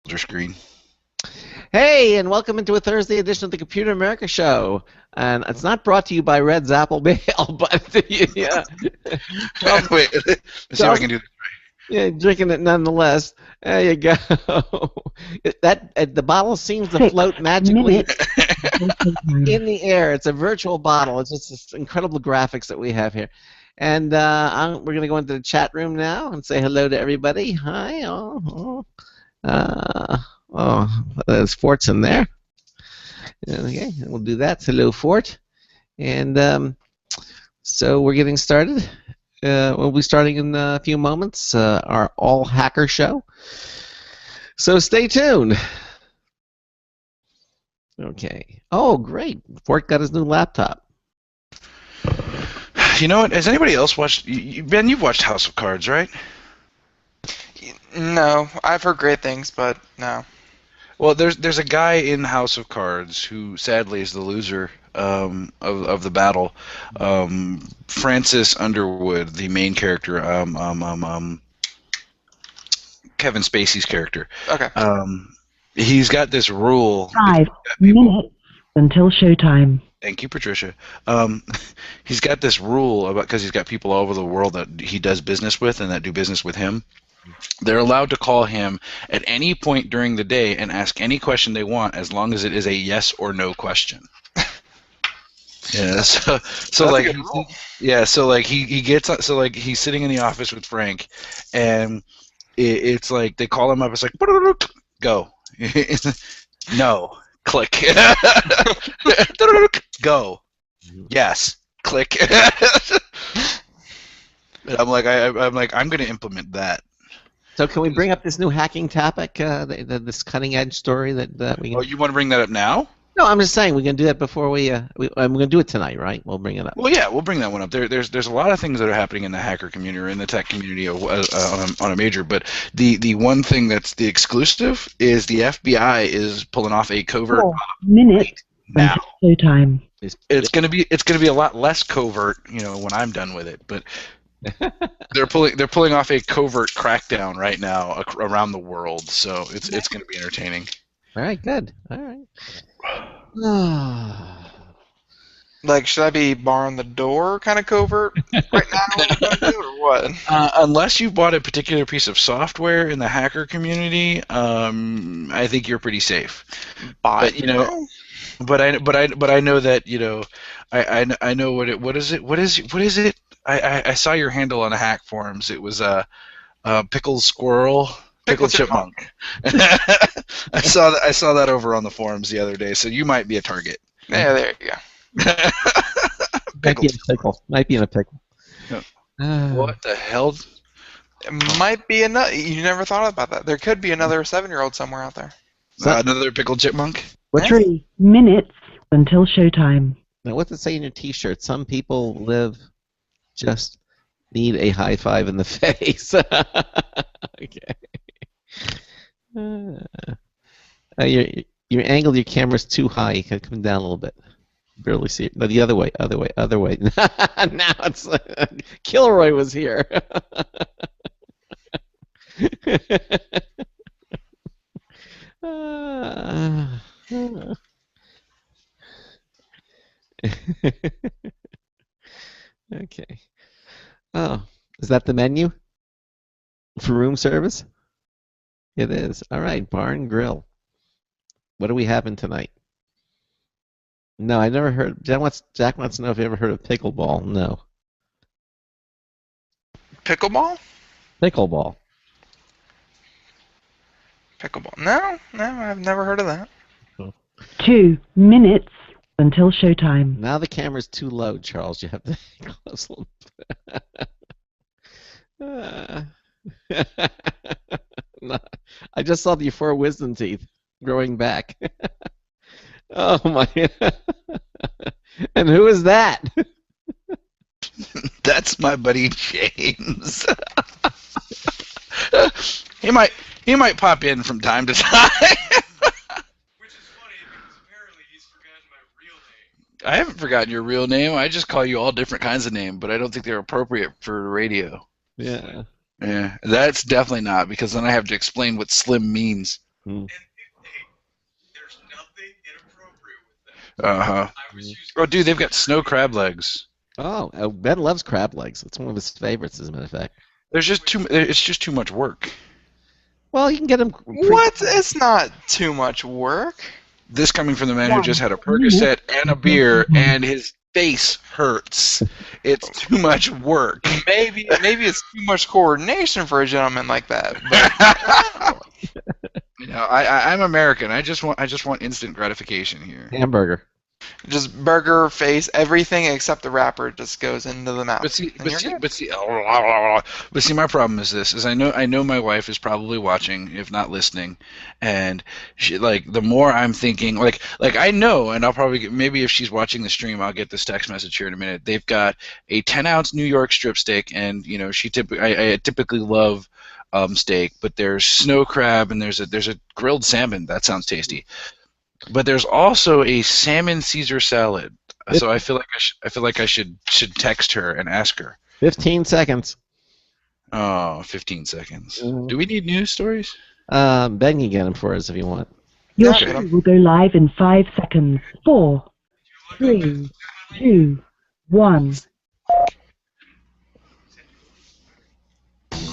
Screen. Hey, and welcome into a Thursday edition of the Computer America Show. And it's not brought to you by Red's Apple Mail, but yeah, Charles, Wait, let's see if I Charles, can do this. yeah, drinking it nonetheless. There you go. The bottle seems to float magically in the air. It's a virtual bottle. It's just this incredible graphics that we have here. And we're going to go into the chat room now and say hello to everybody. Hi. There's Fort's in there. Okay, we'll do that. Hello, Fort. And so we're getting started. We'll be starting in a few moments, our all hacker show. So stay tuned. Okay. Oh, great. Fort got his new laptop. You know what? Has anybody else watched? Ben, you've watched House of Cards, right? No, I've heard great things, but no. Well, there's a guy in House of Cards who sadly is the loser of the battle. Francis Underwood, the main character, Kevin Spacey's character. Okay. He's got this rule. 5 minutes until showtime. Thank you, Patricia. He's got this rule about because he's got people all over the world that he does business with and that do business with him. They're allowed to call him at any point during the day and ask any question they want, as long as it is a yes or no question. Yeah, so like, so like he gets so like he's sitting in the office with Frank, and it's like they call him up. It's like go, no, click, go, yes, click. I'm like I'm going to implement that. So can we bring up this new hacking topic, this cutting edge story that we can... Oh, you want to bring that up now? No, I'm just saying we can do it before we're going to do it tonight, right? We'll bring it up. Well, yeah, we'll bring that one up. There's a lot of things that are happening in the hacker community or in the tech community on a major, but the one thing that's the exclusive is the FBI is pulling off a covert 4 minutes now. until showtime. It's gonna be a lot less covert, when I'm done with it, but. They're pulling off a covert crackdown right now around the world, so it's going to be entertaining. All right, good. All right. Like, should I be barring the door kind of covert right now, or what? Unless you bought a particular piece of software in the hacker community, I think you're pretty safe. But but I know that I know what is it? I saw your handle on hack forums. It was Pickle Squirrel, Pickle Chipmunk. I saw that over on the forums the other day. So you might be a target. Yeah, there you go. Might be in a pickle. What the hell? It might be another. You never thought about that. There could be another 7-year-old somewhere out there. Another Pickle Chipmunk? 3 minutes until showtime. Now, what's it say in your T-shirt? Some people just need a high five in the face. Okay. Your angle of your camera's too high. You can come down a little bit. Barely see it. No, the other way. Now it's Kilroy was here. Okay. Oh, is that the menu for room service? It is. All right, Barn Grill. What are we having tonight? No, I never heard. Jack wants to know if you ever heard of pickleball. No. Pickleball? Pickleball. Pickleball. No, I've never heard of that. 2 minutes until showtime. Now the camera's too low, Charles. You have to close a little. No, I just saw your 4 wisdom teeth growing back. Oh my! And who is that? That's my buddy James. He might pop in from time to time. Which is funny because apparently he's forgotten my real name. I haven't forgotten your real name. I just call you all different kinds of names, but I don't think they're appropriate for radio. Yeah. Yeah, that's definitely not, because then I have to explain what slim means. Mm. hey, there's nothing inappropriate with that. Uh-huh. I was using Oh, dude, they've got snow crab legs. Oh, Ben loves crab legs. It's one of his favorites, as a matter of fact. There's just too. It's just too much work. Well, you can get them. What? It's not too much work. This coming from the man who just had a Percocet and a beer, and his face hurts. It's too much work. Maybe it's too much coordination for a gentleman like that. But You know, I'm American. I just want instant gratification here. Hamburger. just burger, face, everything except the wrapper just goes into the mouth. But see, And you're good. but see, my problem is this: is I know my wife is probably watching, if not listening, and she, like, the more I'm thinking, like I know, and I'll probably maybe if she's watching the stream, I'll get this text message here in a minute. They've got a 10-ounce New York strip steak, and you know, I typically love steak, but there's snow crab and there's a grilled salmon. That sounds tasty. But there's also a salmon Caesar salad. So I feel like I should text her and ask her. 15 seconds. Oh, 15 seconds. Mhm. Do we need news stories? Ben can get them for us if you want. Your Yeah, show will go live in 5 seconds. 4, 3, 2, 1.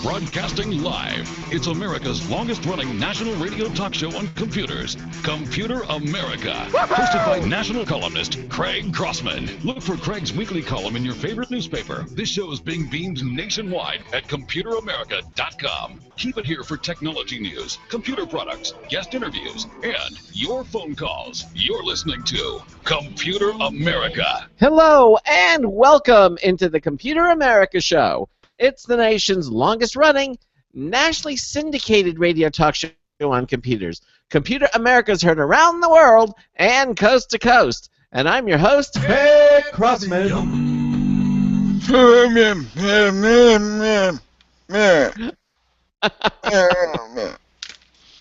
Broadcasting live, it's America's longest-running national radio talk show on computers, Computer America. Hosted by national columnist Craig Crossman. Look for Craig's weekly column in your favorite newspaper. This show is being beamed nationwide at ComputerAmerica.com. Keep it here for technology news, computer products, guest interviews, and your phone calls. You're listening to Computer America. Hello and welcome into the Computer America Show. It's the nation's longest-running, nationally syndicated radio talk show on computers. Computer America is heard around the world and coast to coast. And I'm your host, Craig Crossman.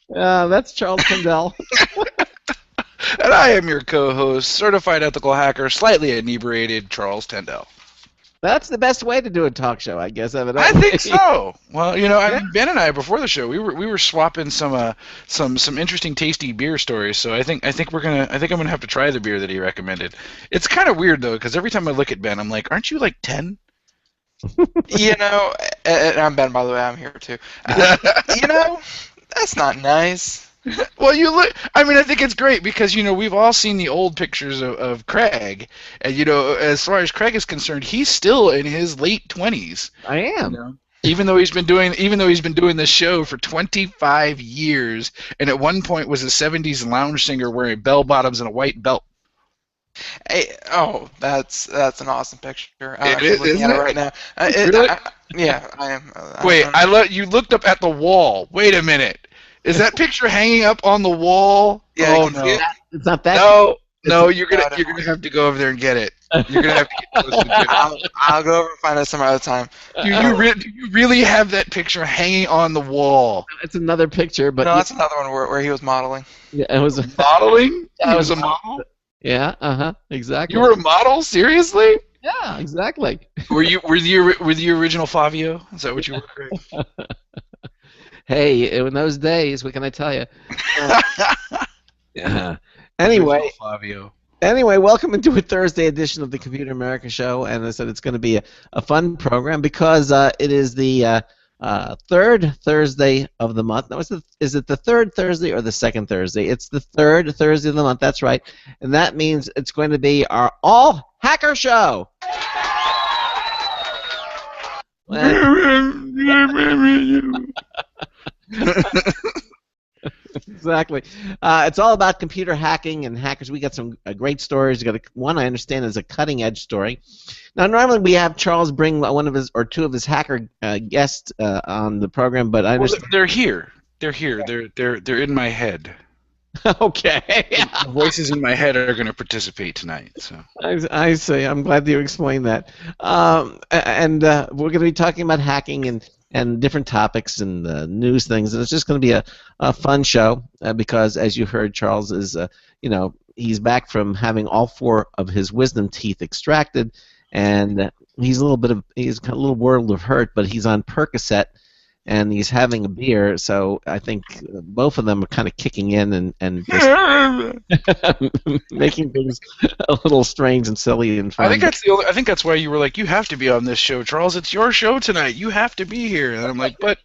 That's Charles Kendall. And I am your co-host, certified ethical hacker, slightly inebriated Charles Tendell. That's the best way to do a talk show, I guess. I think so. Well, you know, I mean, Ben and I before the show, we were swapping some interesting, tasty beer stories. So I think I'm gonna have to try the beer that he recommended. It's kind of weird though, because every time I look at Ben, I'm like, aren't you like 10? You know, and I'm Ben, by the way. I'm here too. You know, that's not nice. Well, you look. I mean, I think it's great because you know we've all seen the old pictures of Craig, and you know, as far as Craig is concerned, he's still in his late 20s. I am. You know? Even though he's been doing this show for 25 years, and at one point was a 70s lounge singer wearing bell bottoms and a white belt. Hey, oh, that's an awesome picture. I'm It actually is, looking isn't at it it? right now. Really? Yeah, I am. Wait, you looked up at the wall. Wait a minute. Is that picture hanging up on the wall? Yeah, Oh you can no. see it. It's not that. No, you're gonna have to go over there and get it. You're gonna have to get close to it. I'll go over and find it some other time. Do you really have that picture hanging on the wall? It's another picture, but No, that's another one where he was modeling. yeah, it was. Modeling? Yeah, He was a model? Yeah, exactly. You were a model? Seriously? Yeah, exactly. Were the original Fabio? Is that what you were? Craig? Hey, in those days, what can I tell you? Yeah. Anyway, Original Fabio. welcome into a Thursday edition of the Computer America Show, and I said it's going to be a fun program because it is the third Thursday of the month. Now, is it the third Thursday or the second Thursday? It's the third Thursday of the month. That's right, and that means it's going to be our all hacker show. Exactly. It's all about computer hacking and hackers. We got some great stories. We got one I understand is a cutting-edge story. Now, normally we have Charles bring one of his or two of his hacker guests on the program, but I Well, understand. they're here. They're here. They're in my head. Okay. The voices in my head are going to participate tonight. So. I see. I'm glad you explained that. And we're going to be talking about hacking and different topics and news things, and it's just going to be a fun show because, as you heard, Charles is, he's back from having all 4 of his wisdom teeth extracted, and he's a little world of hurt, but he's on Percocet, and he's having a beer. So I think both of them are kind of kicking in and just making things a little strange and silly and fun. I think that's why you were like, you have to be on this show, Charles. It's your show tonight. You have to be here. And I'm like, but.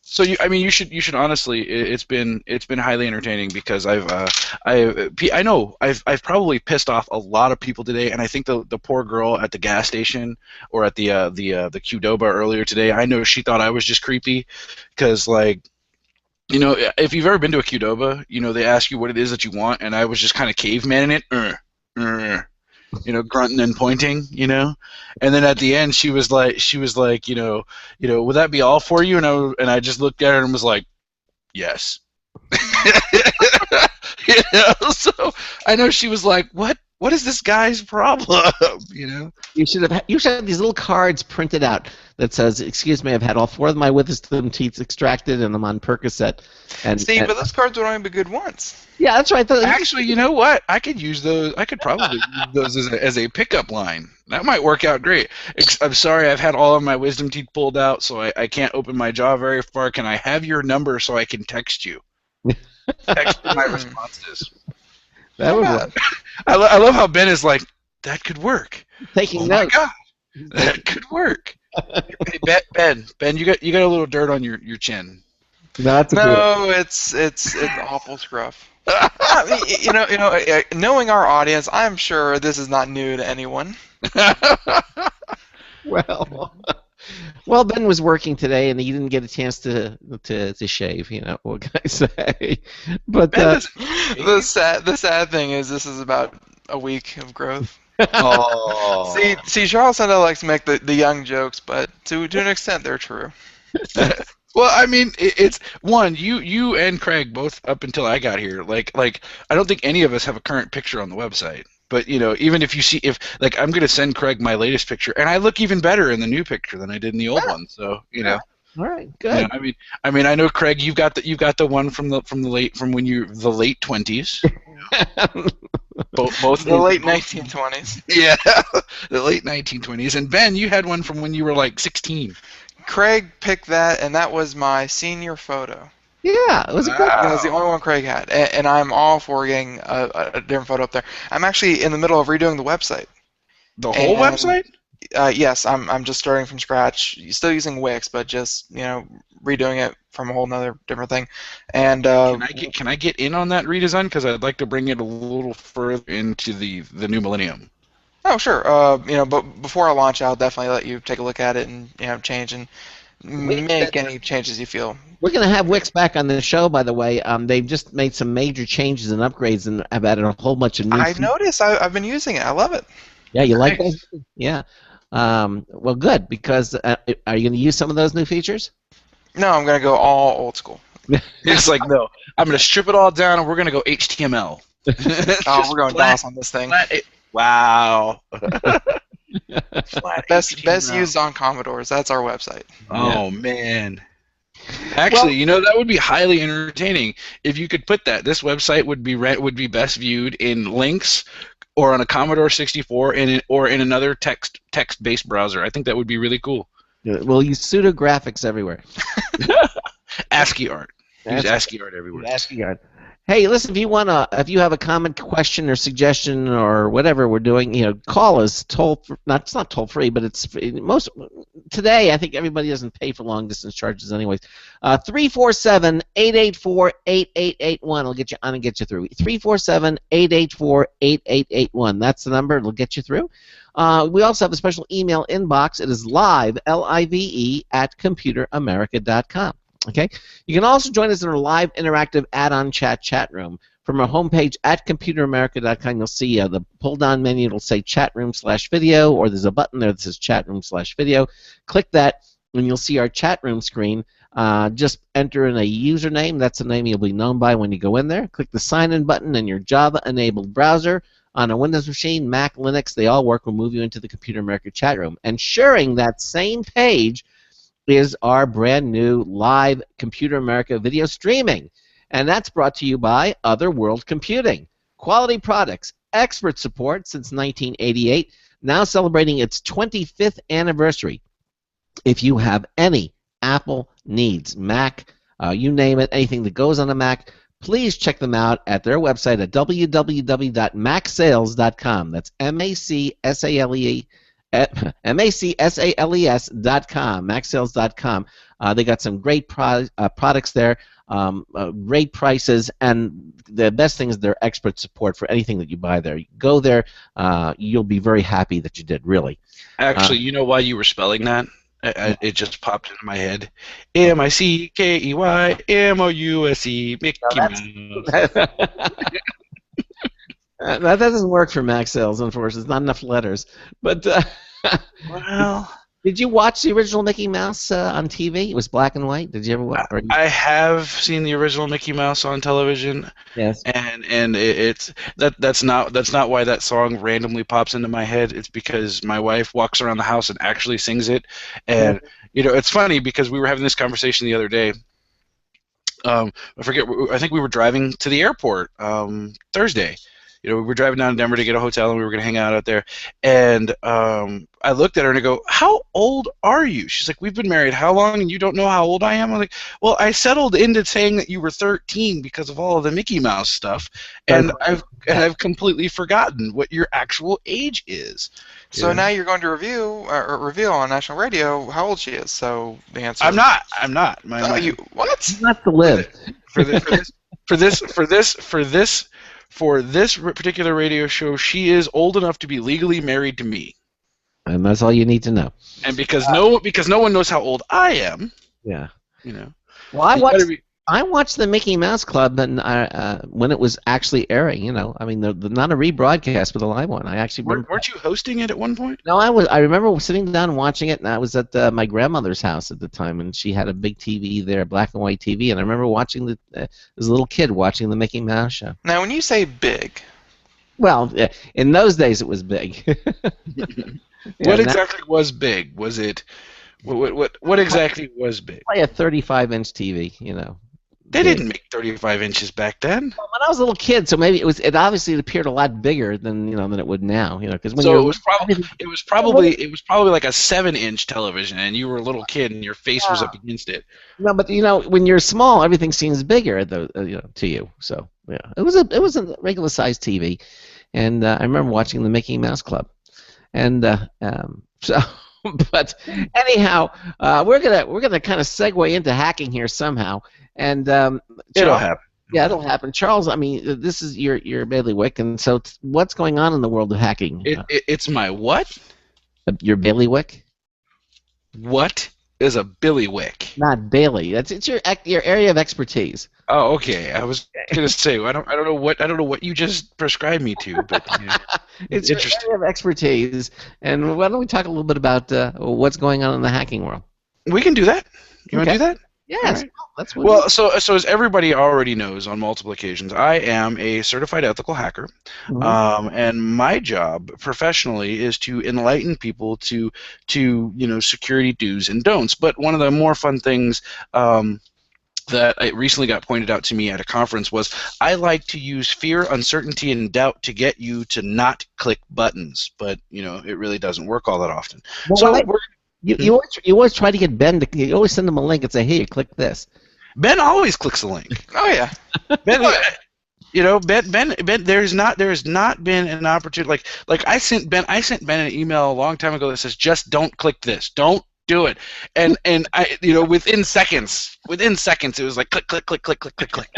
So you should honestly. It's been highly entertaining because I know I've probably pissed off a lot of people today, and I think the poor girl at the gas station or at the Qdoba earlier today, I know she thought I was just creepy, because if you've ever been to a Qdoba, they ask you what it is that you want, and I was just kind of caveman in it. Grunting and pointing, and then at the end she was like, would that be all for you? And I just looked at her and was like, yes. So I know she was like, what is this guy's problem? You should have these little cards printed out that says, "Excuse me, I've had all 4 of my wisdom teeth extracted, and I'm on Percocet." But those cards would only be good once. Yeah, that's right. Actually, you know what? I could use those. I could probably use those as a pickup line. That might work out great. I'm sorry, I've had all of my wisdom teeth pulled out, so I can't open my jaw very far. Can I have your number so I can text you? Text me my responses. That would work. I love how Ben is like, that could work. Taking My notes. God, that could work. Hey, Ben, you got a little dirt on your chin. No, it's awful scruff. Knowing our audience, I'm sure this is not new to anyone. Well, Ben was working today, and he didn't get a chance to shave. What can I say? But the sad thing is, this is about a week of growth. Oh. See, Charles Sandel likes to make the young jokes, but to an extent, they're true. Well, I mean, it's one, you and Craig both up until I got here. Like I don't think any of us have a current picture on the website. But even if you see, I'm gonna send Craig my latest picture, and I look even better in the new picture than I did in the old one. So All right, good. I mean, I know, Craig, you've got the one from the late 20s. both the late 1920s. Yeah, the late 1920s. And Ben, you had one from when you were like 16. Craig picked that, and that was my senior photo. Yeah, it was a good. That was the only one Craig had, and I'm all for getting a different photo up there. I'm actually in the middle of redoing the website. The whole website? Yes, I'm just starting from scratch. Still using Wix, but just redoing it from a whole nother different thing. And can I get in on that redesign? Because I'd like to bring it a little further into the new millennium. Oh, sure. But before I launch, I'll definitely let you take a look at it and change and make any changes you feel. We're going to have Wix back on the show, by the way. They've just made some major changes and upgrades, and I've added a whole bunch of new. I've noticed. I've been using it. I love it. Yeah, you like those? Yeah. Well, good, because are you going to use some of those new features? No, I'm going to go all old school. It's like, no, I'm going to strip it all down, and we're going to go HTML. Oh, we're going DOS on this thing. Wow. Best used on Commodores. That's our website. Oh, man. Actually, that would be highly entertaining if you could put that. This website would be best viewed in Lynx or on a Commodore 64 or in another text-based browser. I think that would be really cool. We'll use pseudographics everywhere. ASCII art. Use ASCII art everywhere. ASCII art. Hey, listen, if you have a comment, question, or suggestion, or whatever we're doing, call us. It's not toll free, but it's today. I think everybody doesn't pay for long distance charges, anyways. 347-884-8881. I'll get you on and get you through. 347-884-8881. That's the number. It'll get you through. We also have a special email inbox. It is live, LIVE, at computeramerica.com. Okay. You can also join us in our live interactive add-on chat room. From our homepage at computeramerica.com, you'll see the pull-down menu. It'll say chat room/video, or there's a button there that says chat room/video. Click that, and you'll see our chat room screen. Just enter in a username. That's the name you'll be known by when you go in there. Click the sign-in button in your Java-enabled browser. On a Windows machine, Mac, Linux, they all work. We'll move you into the Computer America chat room. And sharing that same page is our brand new live Computer America video streaming. And that's brought to you by Otherworld Computing. Quality products, expert support since 1988, now celebrating its 25th anniversary. if you have any Apple needs, Mac, you name it, anything that goes on a Mac, please check them out at their website at www.macsales.com. That's MACSALES.com, macsales.com. They got some great products there, great prices, and the best thing is their expert support for anything that you buy there. You go there, you'll be very happy that you did, really. Actually, you know why you were spelling that? It just popped into my head. MICKEYMOUSE, Mickey Mouse. That doesn't work for Mac Sales, unfortunately. It's not enough letters. But Well, did you watch the original Mickey Mouse on TV? It was black and white. Did you ever watch? I have seen the original Mickey Mouse on television, Yes. and that's not why that song randomly pops into my head. It's because my wife walks around the house and actually sings it, and it's funny because we were having this conversation the other day. I forget. I think we were driving to the airport Thursday. We were driving down to Denver to get a hotel, and we were going to hang out there. And I looked at her and I go, "How old are you?" She's like, "We've been married how long, and you don't know how old I am?" I'm like, "Well, I settled into saying that you were 13 because of all of the Mickey Mouse stuff, and I've completely forgotten what your actual age is." So now you're going to reveal on national radio how old she is. So the answer. I'm not. What? Not to live. For this particular radio show, she is old enough to be legally married to me. And that's all you need to know. And because no one knows how old I am. Yeah. Well, I watched the Mickey Mouse Club and when it was actually airing. I mean, not a rebroadcast, but a live one. I actually weren't you hosting it at one point? No, I was. I remember sitting down and watching it, and I was at my grandmother's house at the time, and she had a big TV there, black and white TV, and I remember watching as a little kid watching the Mickey Mouse show. Now, when you say big, well, in those days it was big. What exactly was big? Was it what exactly was big? Probably a 35-inch TV, They didn't make 35 inches back then. Well, when I was a little kid, so maybe it obviously appeared a lot bigger than it would now, because when so it was probably like a 7-inch television, and you were a little kid and your face was up against it. No, but when you're small, everything seems bigger to you. So yeah, it was a regular sized TV, and I remember watching the Mickey Mouse Club, and so. But anyhow, we're gonna kind of segue into hacking here somehow, and it'll happen. Yeah, it'll happen. Charles, I mean, this is your bailiwick, and so what's going on in the world of hacking? It's my what? Your bailiwick? What is a bailiwick? Not Bailey. It's your area of expertise. Oh, okay. I was gonna say I don't know what you just prescribed me to, but it's your area of expertise. And why don't we talk a little bit about what's going on in the hacking world? We can do that. You want to do that? Yes. Right. Well, so as everybody already knows on multiple occasions, I am a certified ethical hacker, and my job professionally is to enlighten people to security do's and don'ts. But one of the more fun things that it recently got pointed out to me at a conference was I like to use fear, uncertainty, and doubt to get you to not click buttons, but it really doesn't work all that often. Well, so you always try to get Ben to. You always send him a link and say, "Hey, click this." Ben always clicks the link. Oh yeah. Ben, Ben. There's not been an opportunity like I sent Ben an email a long time ago that says just don't click this, don't do it, and I within seconds it was like click click click click click click click.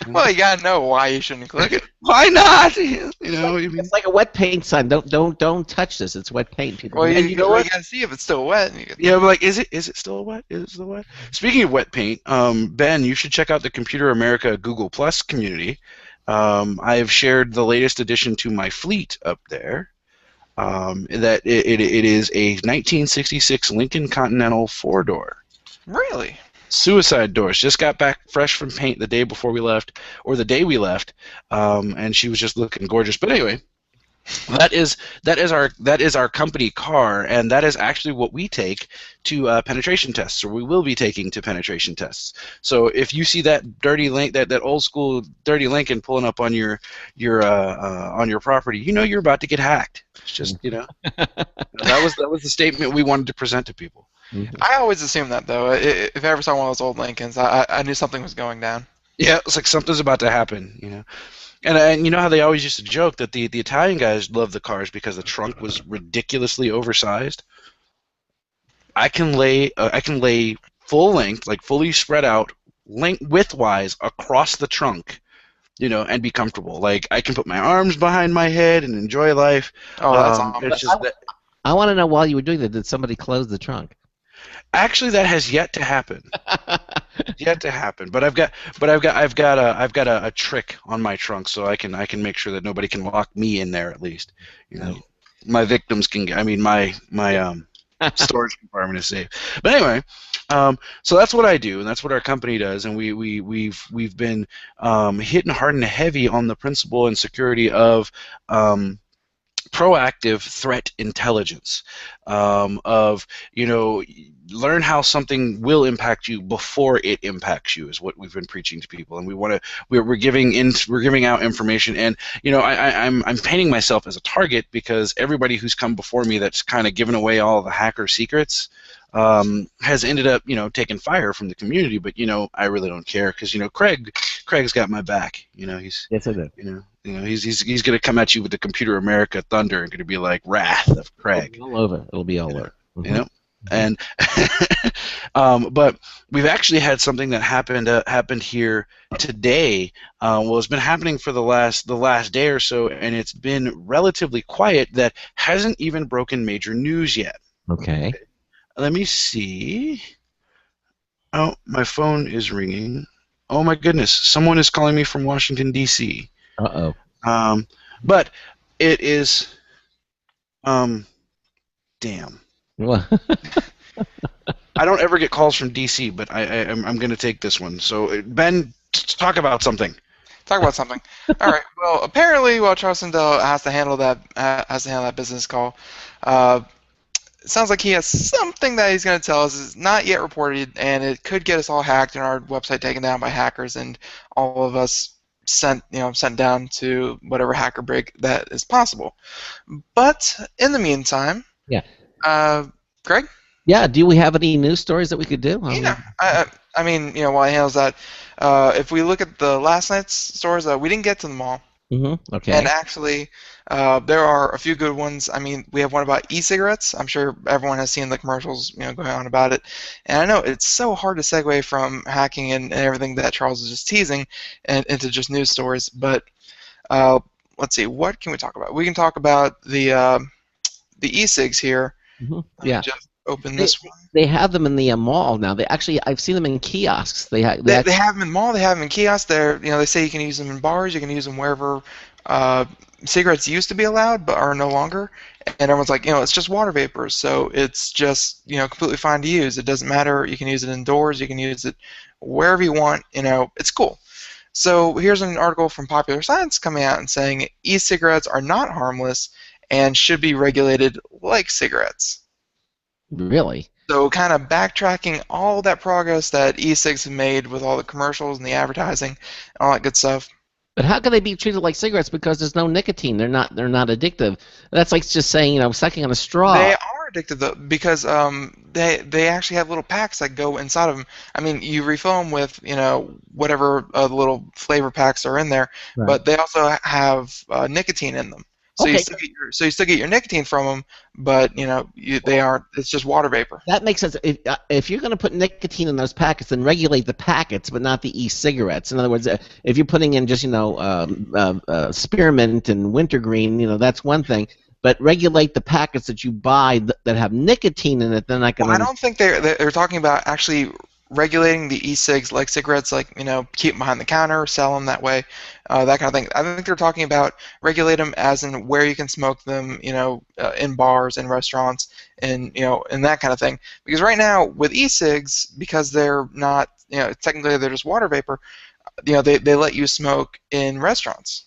Well, you gotta know why you shouldn't click it. Why not? It's like a wet paint sign. Don't touch this. It's wet paint. Well, you gotta see if it's still wet. Yeah, but is it still wet? Is it still wet? Speaking of wet paint, Ben, you should check out the Computer America Google Plus community. I have shared the latest addition to my fleet up there. That it is a 1966 Lincoln Continental 4-door. Really? Suicide doors. Just got back fresh from paint the day before we left, or the day we left, and she was just looking gorgeous. But anyway, That is our company car, and that is actually what we take to penetration tests, or we will be taking to penetration tests. So if you see that dirty link, that old school dirty Lincoln pulling up on on your property, you know you're about to get hacked. It's just that was the statement we wanted to present to people. I always assumed that, though. If I ever saw one of those old Lincolns, I knew something was going down. Yeah, it's like something's about to happen. And you know how they always used to joke that the Italian guys loved the cars because the trunk was ridiculously oversized. I can lay full length, like fully spread out, widthwise across the trunk, and be comfortable. Like I can put my arms behind my head and enjoy life. Oh, that's It's just that. I want to know, while you were doing that, did somebody close the trunk? Actually, that has yet to happen. Yet to happen. But I've got a trick on my trunk, so I can make sure that nobody can lock me in there at least. My victims can. My storage compartment is safe. But anyway, so that's what I do, and that's what our company does, and we've been hitting hard and heavy on the principle and security of proactive threat intelligence, learn how something will impact you before it impacts you, is what we've been preaching to people, and we're giving out information, and I'm painting myself as a target because everybody who's come before me that's kind of given away all the hacker secrets has ended up taking fire from the community, but I really don't care because Craig's got my back. He's Yes, I do. He's going to come at you with the Computer America thunder and going to be like Wrath of Craig. It'll be all over. And but we've actually had something that happened here today. It's been happening for the last day or so, and it's been relatively quiet. That hasn't even broken major news yet. Okay. Let me see. Oh, my phone is ringing. Oh my goodness, someone is calling me from Washington D.C. But it is, damn. Well, I don't ever get calls from D.C., but I'm going to take this one. So Ben, talk about something. Talk about something. All right. Well, apparently, Charles Sindel has to handle that business call. It sounds like he has something that he's going to tell us is not yet reported, and it could get us all hacked and our website taken down by hackers, and all of us sent down to whatever hacker break that is possible. But in the meantime, Greg? Yeah. Do we have any news stories that we could do? While he handles that, if we look at the last night's stories, we didn't get to them all. Mm-hmm. Okay. And actually, there are a few good ones. We have one about e-cigarettes. I'm sure everyone has seen the commercials, going on about it. And I know it's so hard to segue from hacking and everything that Charles is just teasing and into just news stories. But let's see, what can we talk about? We can talk about the e-cigs here. Mm-hmm. Yeah. Just open this one. They have them in the mall now. I've seen them in kiosks. They have them in the mall. They have them in kiosks. They say you can use them in bars. You can use them wherever cigarettes used to be allowed, but are no longer. And everyone's like, it's just water vapor, so it's just completely fine to use. It doesn't matter. You can use it indoors. You can use it wherever you want. It's cool. So here's an article from Popular Science coming out and saying e-cigarettes are not harmless and should be regulated like cigarettes. Really? So kind of backtracking all that progress that e-cigs have made with all the commercials and the advertising and all that good stuff. But how can they be treated like cigarettes because there's no nicotine? They're not addictive. That's like just saying, sucking on a straw. They are addictive though, because they actually have little packs that go inside of them. You refill them with whatever the little flavor packs are in there, right. But they also have nicotine in them. So okay. you still get your nicotine from them, but it's just water vapor. That makes sense. If you're going to put nicotine in those packets, then regulate the packets, but not the e-cigarettes. In other words, if you're putting in just spearmint and wintergreen, that's one thing. But regulate the packets that you buy that have nicotine in it. Then I can. Well, I don't think they're talking about actually regulating the e-cigs like cigarettes, keep them behind the counter, sell them that way, that kind of thing. I think they're talking about regulate them as in where you can smoke them, in bars and restaurants, and and that kind of thing. Because right now with e-cigs, because they're not, technically they're just water vapor, they let you smoke in restaurants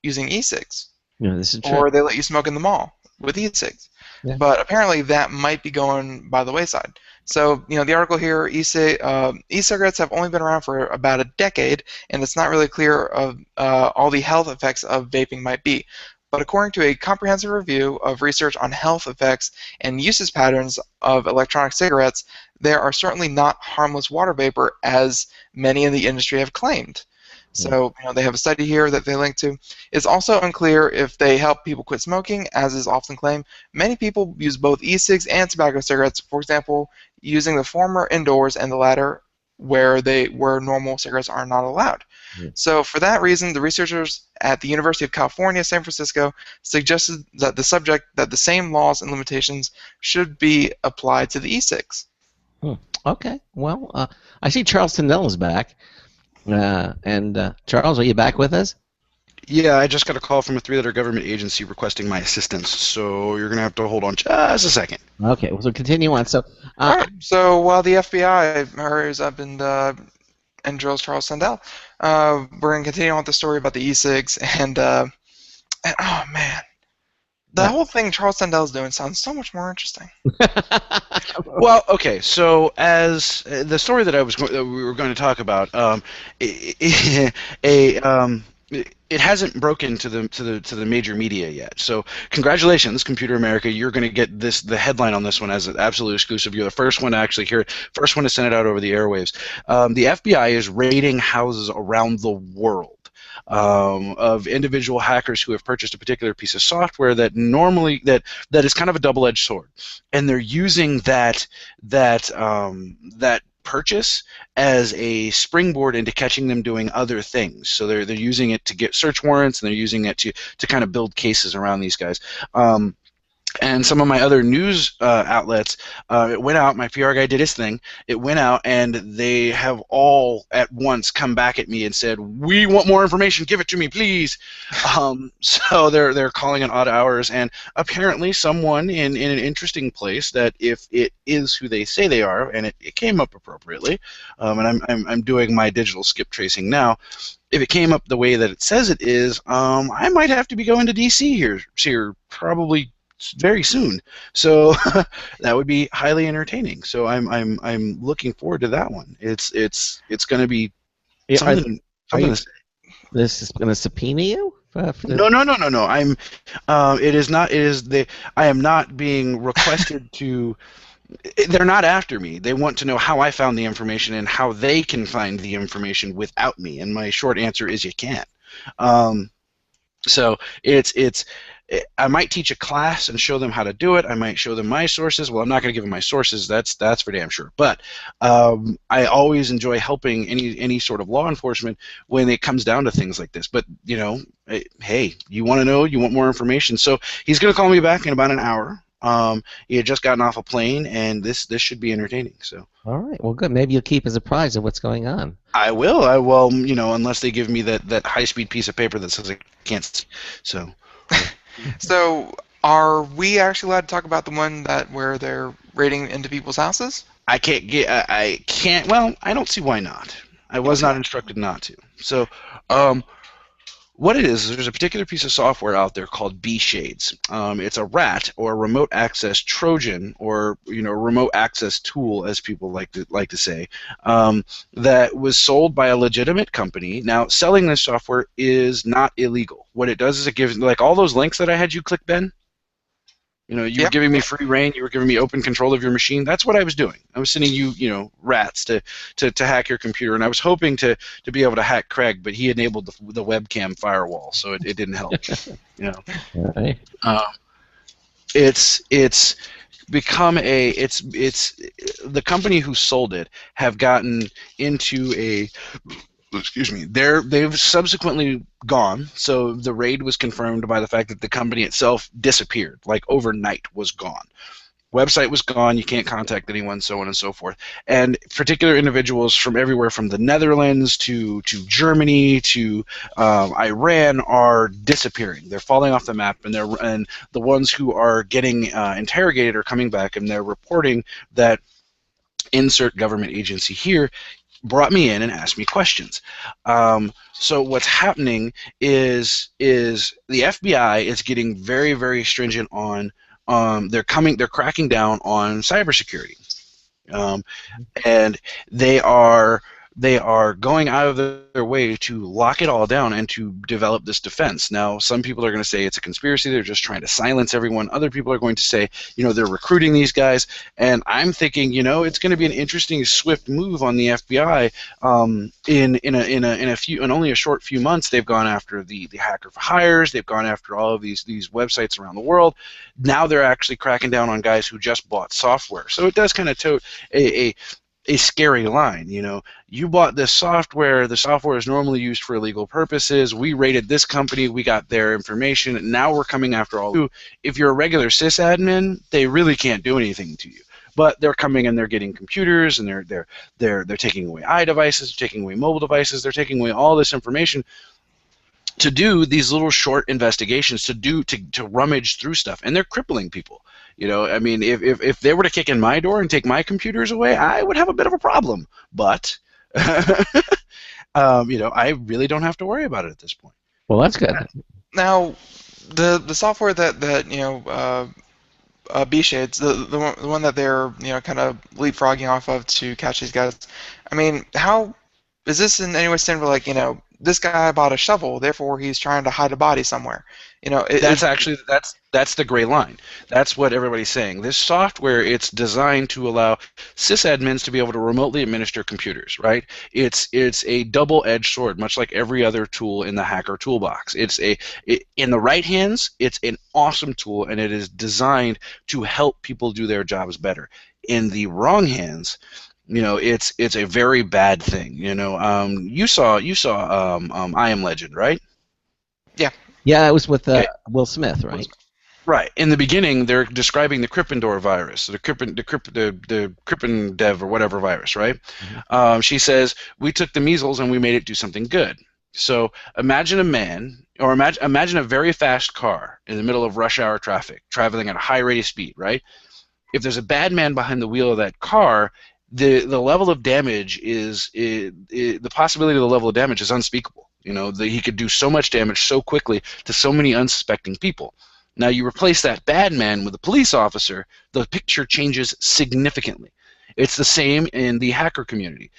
using e-cigs. Yeah, this is true. or they let you smoke in the mall with e-cigs. Yeah. But apparently that might be going by the wayside. So, the article here, e-cigarettes have only been around for about a decade, and it's not really clear of all the health effects of vaping might be. But according to a comprehensive review of research on health effects and uses patterns of electronic cigarettes, there are certainly not harmless water vapor as many in the industry have claimed. So, they have a study here that they link to. It's also unclear if they help people quit smoking, as is often claimed. Many people use both e-cigs and tobacco cigarettes, for example, using the former indoors and the latter where normal cigarettes are not allowed. Yeah. So for that reason, the researchers at the University of California, San Francisco, suggested that the same laws and limitations should be applied to the e-cigs. Okay. Well, I see Charles Tindall is back. Charles, are you back with us? Yeah, I just got a call from a three-letter government agency requesting my assistance, so you're going to have to hold on just a second. Okay, well, so continue on. So, All right. So while the FBI hurries up and drills Charles Tindall, we're going to continue on with the story about the e-cigs, and oh man, the whole thing Charles Tindall is doing sounds so much more interesting. Well, okay. So, as the story that we were going to talk about, it hasn't broken to the major media yet. So, congratulations, Computer America. You're going to get the headline on this one as an absolute exclusive. You're the first one to actually hear it, first one to send it out over the airwaves. The FBI is raiding houses around the world of individual hackers who have purchased a particular piece of software that that is kind of a double-edged sword, and they're using that purchase as a springboard into catching them doing other things. So they're using it to get search warrants, and they're using it to kind of build cases around these guys. And some of my other news outlets, it went out, my PR guy did his thing, it went out, and they have all at once come back at me and said, we want more information, give it to me, please. So they're calling in odd hours, and apparently someone in an interesting place that if it is who they say they are, and it came up appropriately, and I'm doing my digital skip tracing now, if it came up the way that it says it is, I might have to be going to DC here probably very soon, so that would be highly entertaining. So I'm looking forward to that one. It's going to be something. This is going to subpoena you? No. I'm. It is not. It is the. I am not being requested to. They're not after me. They want to know how I found the information and how they can find the information without me. And my short answer is you can't. So I might teach a class and show them how to do it. I might show them my sources. Well, I'm not going to give them my sources. That's for damn sure. But I always enjoy helping any sort of law enforcement when it comes down to things like this. But hey, you want to know? You want more information? So he's going to call me back in about an hour. He had just gotten off a plane, and this should be entertaining. So. All right. Well, good. Maybe you'll keep us apprised of what's going on. I will. Unless they give me that high-speed piece of paper that says I can't see. So. So, are we actually allowed to talk about the one where they're raiding into people's houses? I can't. Well, I don't see why not. I was not instructed not to. So, what it is, there's a particular piece of software out there called B-Shades. It's a RAT, or remote access Trojan, or remote access tool, as people like to say, that was sold by a legitimate company. Now, selling this software is not illegal. What it does is it gives, like all those links that I had you click, Ben. You were giving me free reign. You were giving me open control of your machine. That's what I was doing. I was sending you, rats to hack your computer, and I was hoping to be able to hack Craig, but he enabled the webcam firewall, so it didn't help. All right. It's become it's the company who sold it have gotten into a. Excuse me. They've subsequently gone. So the raid was confirmed by the fact that the company itself disappeared, like overnight was gone. Website was gone. You can't contact anyone, so on and so forth. And particular individuals from everywhere, from the Netherlands to Germany to Iran, are disappearing. They're falling off the map, and the ones who are getting interrogated are coming back, and they're reporting that insert government agency here. brought me in and asked me questions. So what's happening is the FBI is getting very, very stringent on they're cracking down on cybersecurity, and they are going out of their way to lock it all down and to develop this defense. Now, some people are going to say it's a conspiracy, they're just trying to silence everyone. Other people are going to say, they're recruiting these guys. And I'm thinking, it's going to be an interesting, swift move on the FBI. In only a short few months, they've gone after the hacker for hires. They've gone after all of these websites around the world. Now they're actually cracking down on guys who just bought software. So it does kind of tote a scary line. You bought this software, the software is normally used for illegal purposes, we raided this company, we got their information, now we're coming after all of you. If you're a regular sysadmin, they really can't do anything to you. But they're coming and they're getting computers, and they're taking away iDevices, taking away mobile devices, they're taking away all this information to do these little short investigations, to rummage through stuff, and they're crippling people. If they were to kick in my door and take my computers away, I would have a bit of a problem. But, I really don't have to worry about it at this point. Well, that's good. Now, the software that B-Shades, the one that they're kind of leapfrogging off of to catch these guys. I mean, how is this in any way similar? Like, this guy bought a shovel, therefore he's trying to hide a body somewhere. That's the gray line. That's what everybody's saying. This software, it's designed to allow sysadmins to be able to remotely administer computers, right? It's a double-edged sword, much like every other tool in the hacker toolbox. In the right hands, it's an awesome tool, and it is designed to help people do their jobs better. In the wrong hands, it's a very bad thing. You saw I Am Legend, right? Yeah, it was with Will Smith, right? Right. In the beginning, they're describing the Krippendor virus, the Krippendev or whatever virus, right? Mm-hmm. She says, we took the measles and we made it do something good. So imagine a man, or imagine a very fast car in the middle of rush hour traffic, traveling at a high rate of speed, right? If there's a bad man behind the wheel of that car, the level of damage the possibility of the level of damage is unspeakable. He could do so much damage so quickly to so many unsuspecting people. Now you replace that bad man with a police officer, the picture changes significantly. It's the same in the hacker community.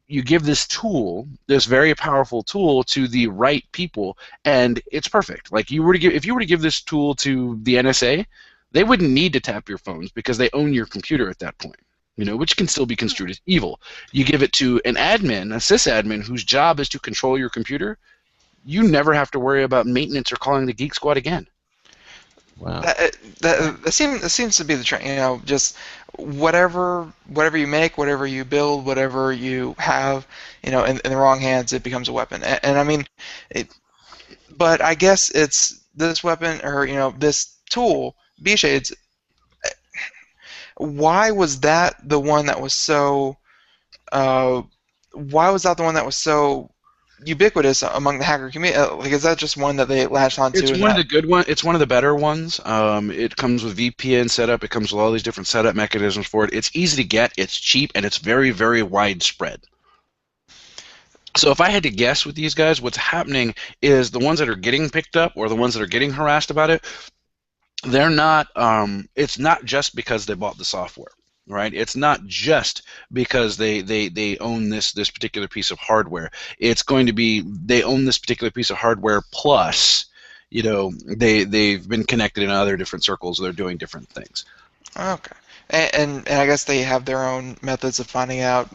You give this tool, this very powerful tool, to the right people, and it's perfect. Like if you were to give this tool to the NSA, they wouldn't need to tap your phones because they own your computer at that point. Which can still be construed as evil. You give it to an admin, a sysadmin, whose job is to control your computer, you never have to worry about maintenance or calling the Geek Squad again. Wow. That seems to be the trend. Just whatever you make, whatever you build, whatever you have, in the wrong hands, it becomes a weapon. And I mean, but I guess it's this weapon, or this tool, B-Shades. Why was that the one that was so? Why was that the one that was so ubiquitous among the hacker community? Is that just one that they latched onto? It's one of the good ones. It's one of the better ones. It comes with VPN setup. It comes with all these different setup mechanisms for it. It's easy to get. It's cheap, and it's very, very widespread. So if I had to guess with these guys, what's happening is the ones that are getting picked up, or the ones that are getting harassed about it, they're not. It's not just because they bought the software, right? It's not just because they own this particular piece of hardware. It's going to be they own this particular piece of hardware plus, they've been connected in other different circles. They're doing different things. Okay. And I guess they have their own methods of finding out,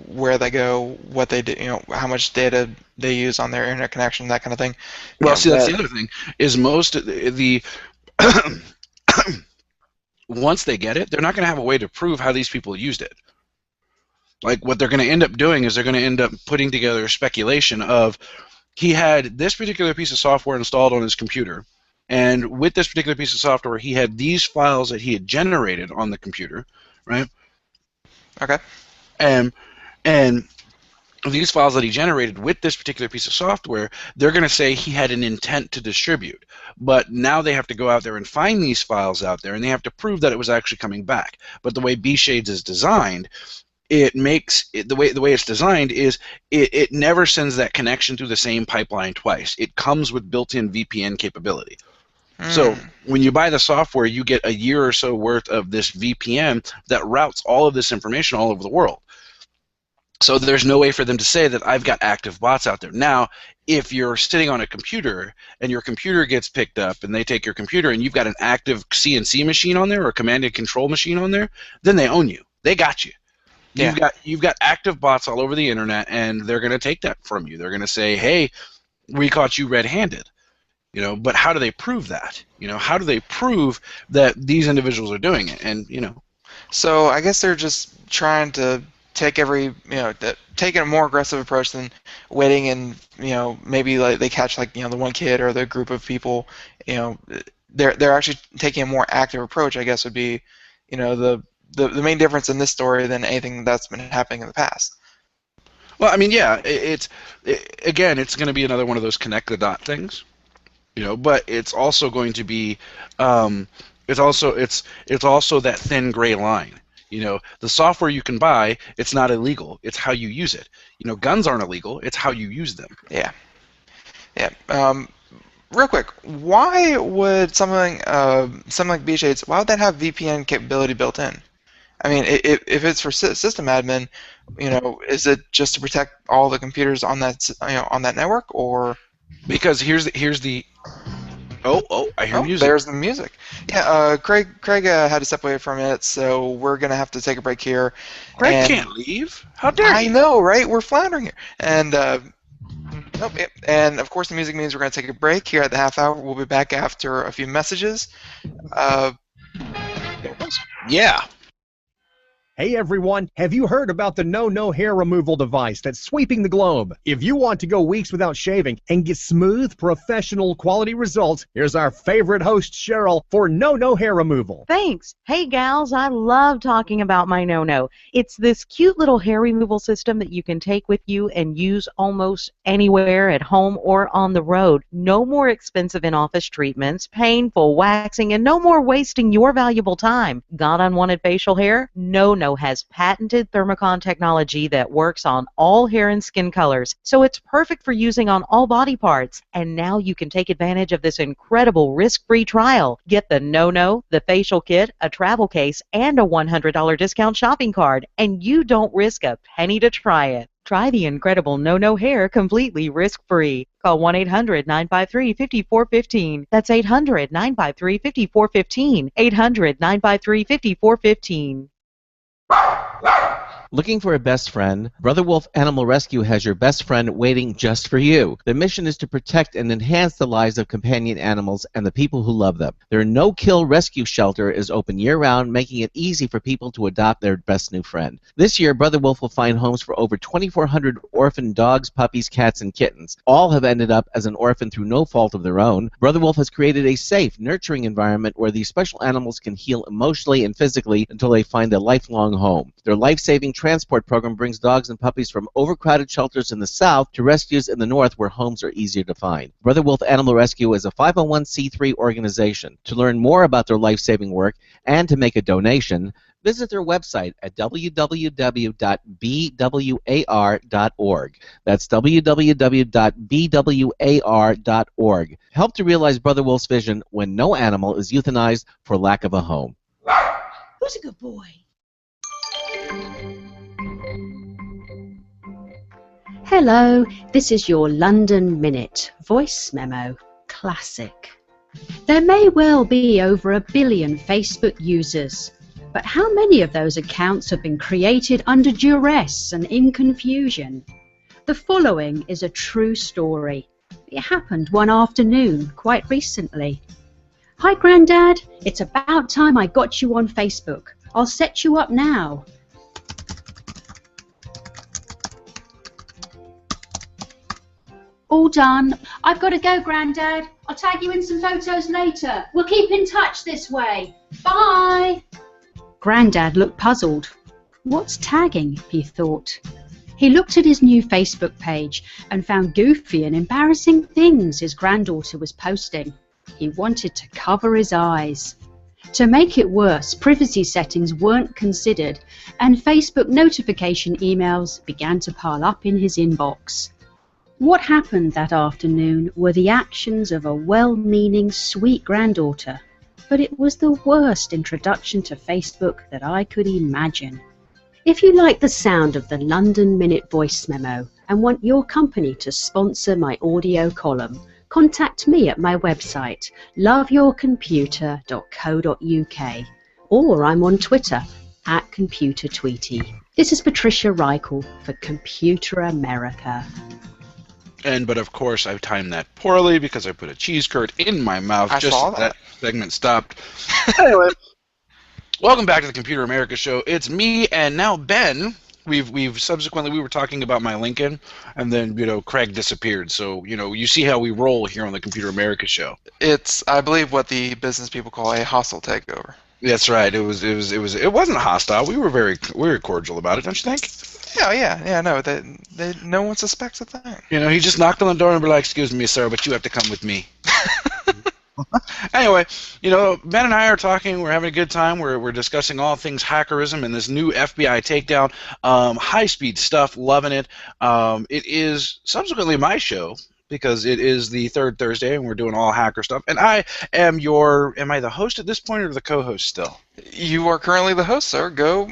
where they go, what they do, how much data they use on their internet connection, that kind of thing. Well, see, that's the other thing is most of the once they get it, they're not going to have a way to prove how these people used it. Like what they're going to end up doing is they're going to end up putting together a speculation of he had this particular piece of software installed on his computer, and with this particular piece of software, he had these files that he had generated on the computer, right? Okay. And these files that he generated with this particular piece of software, they're going to say he had an intent to distribute. But now they have to go out there and find these files out there, and they have to prove that it was actually coming back. But the way B-Shades is designed, it makes it, the way it's designed is it never sends that connection through the same pipeline twice. It comes with built-in VPN capability. So when you buy the software, you get a year or so worth of this VPN that routes all of this information all over the world. So there's no way for them to say that I've got active bots out there. Now, if you're sitting on a computer and your computer gets picked up and they take your computer and you've got an active CNC machine on there or a command and control machine on there, then they own you. They got you. Yeah. You've got active bots all over the internet, and they're going to take that from you. They're going to say, "Hey, we caught you red-handed." You know, but how do they prove that? You know, how do they prove that these individuals are doing it? And you know, So I guess they're just trying to take taking a more aggressive approach than waiting and maybe like they catch like the one kid or the group of people. They're actually taking a more active approach. I guess would be the main difference in this story than anything that's been happening in the past. well, I mean, yeah, again, it's going to be another one of those connect the dot things. You know, but it's also going to be, it's also that thin gray line. You know, the software you can buy, it's not illegal. It's how you use it. You know, guns aren't illegal. It's how you use them. Yeah. Real quick, why would something like BShades, why would that have VPN capability built in? I mean, if it's for system admin, is it just to protect all the computers on that on that network, or? Because here's the I hear music. There's the music. Yeah, Craig had to step away for a minute, so we're gonna have to take a break here. Craig can't leave. How dare you? I know, right? We're floundering here. And and of course the music means we're gonna take a break here at the half hour. We'll be back after a few messages. Yeah. Hey everyone, have you heard about the No hair removal device that's sweeping the globe? If you want to go weeks without shaving and get smooth, professional quality results, here's our favorite host Cheryl for No hair removal. Thanks. Hey gals, I love talking about my No. It's this cute little hair removal system that you can take with you and use almost anywhere at home or on the road. No more expensive in-office treatments, painful waxing, and no more wasting your valuable time. Got unwanted facial hair? No has patented Thermocon technology that works on all hair and skin colors, so it's perfect for using on all body parts. And now you can take advantage of this incredible risk-free trial. Get the No, the facial kit, a travel case, and a $100 discount shopping card, and you don't risk a penny to try it. Try the incredible No hair completely risk-free. Call 1-800-953-5415. That's 800-953-5415. 800-953-5415. Looking for a best friend? Brother Wolf Animal Rescue has your best friend waiting just for you. The mission is to protect and enhance the lives of companion animals and the people who love them. Their no-kill rescue shelter is open year-round, making it easy for people to adopt their best new friend. This year, Brother Wolf will find homes for over 2,400 orphan dogs, puppies, cats, and kittens. All have ended up as an orphan through no fault of their own. Brother Wolf has created a safe, nurturing environment where these special animals can heal emotionally and physically until they find a lifelong home. Their life-saving transport program brings dogs and puppies from overcrowded shelters in the south to rescues in the north where homes are easier to find. Brother Wolf Animal Rescue is a 501c3 organization. To learn more about their life-saving work and to make a donation, visit their website at www.bwar.org. That's www.bwar.org. Help to realize Brother Wolf's vision when no animal is euthanized for lack of a home. Who's a good boy? Hello, this is your London Minute voice memo classic. There may well be over 1 billion Facebook users, but how many of those accounts have been created under duress and in confusion? The following is a true story. It happened one afternoon quite recently. Hi Grandad, it's about time I got you on Facebook. I'll set you up now. All done. I've got to go, Grandad. I'll tag you in some photos later. We'll keep in touch this way. Bye. Grandad looked puzzled. What's tagging, he thought. He looked at his new Facebook page and found goofy and embarrassing things his granddaughter was posting. He wanted to cover his eyes. To make it worse, privacy settings weren't considered, and Facebook notification emails began to pile up in his inbox. What happened that afternoon were the actions of a well-meaning, sweet granddaughter, but it was the worst introduction to Facebook that I could imagine. If you like the sound of the London Minute voice memo and want your company to sponsor my audio column, contact me at my website, loveyourcomputer.co.uk, or I'm on Twitter, @ComputerTweety. This is Patricia Reichel for Computer America. But of course, I timed that poorly because I put a cheese curd in my mouth I just saw as that. that segment stopped. Anyway, welcome back to the Computer America Show. It's me and now Ben. We've subsequently, we were talking about my Lincoln, and then Craig disappeared. So you see how we roll here on the Computer America Show. It's, I believe, what the business people call a hostile takeover. That's right. It wasn't hostile. We were cordial about it, don't you think? Yeah. No, no one suspects a thing. He just knocked on the door and be like, "Excuse me, sir, but you have to come with me." Anyway, Ben and I are talking. We're having a good time. We're discussing all things hackerism and this new FBI takedown. High-speed stuff. Loving it. It is subsequently my show because it is the third Thursday and we're doing all hacker stuff. And I am am I the host at this point or the co-host still? You are currently the host, sir. Go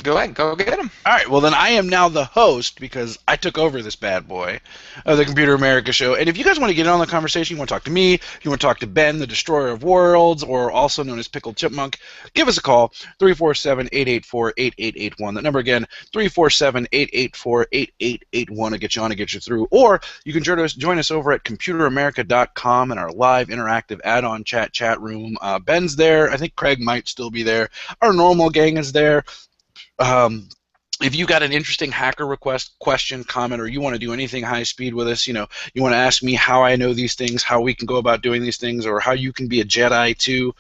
ahead. Go get him. All right, well then I am now the host because I took over this bad boy of the Computer America Show. And if you guys want to get in on the conversation, you want to talk to me, you want to talk to Ben, the Destroyer of Worlds, or also known as Pickled Chipmunk, give us a call, 347-884-8881. That number again, 347-884-8881 to get you on and get you through. Or you can join us over at computeramerica.com in our live interactive add-on chat room. Ben's there. I think Craig might still be there. Our normal gang is there. If you got an interesting hacker request, question, comment, or you want to do anything high speed with us, you want to ask me how I know these things, how we can go about doing these things, or how you can be a Jedi too,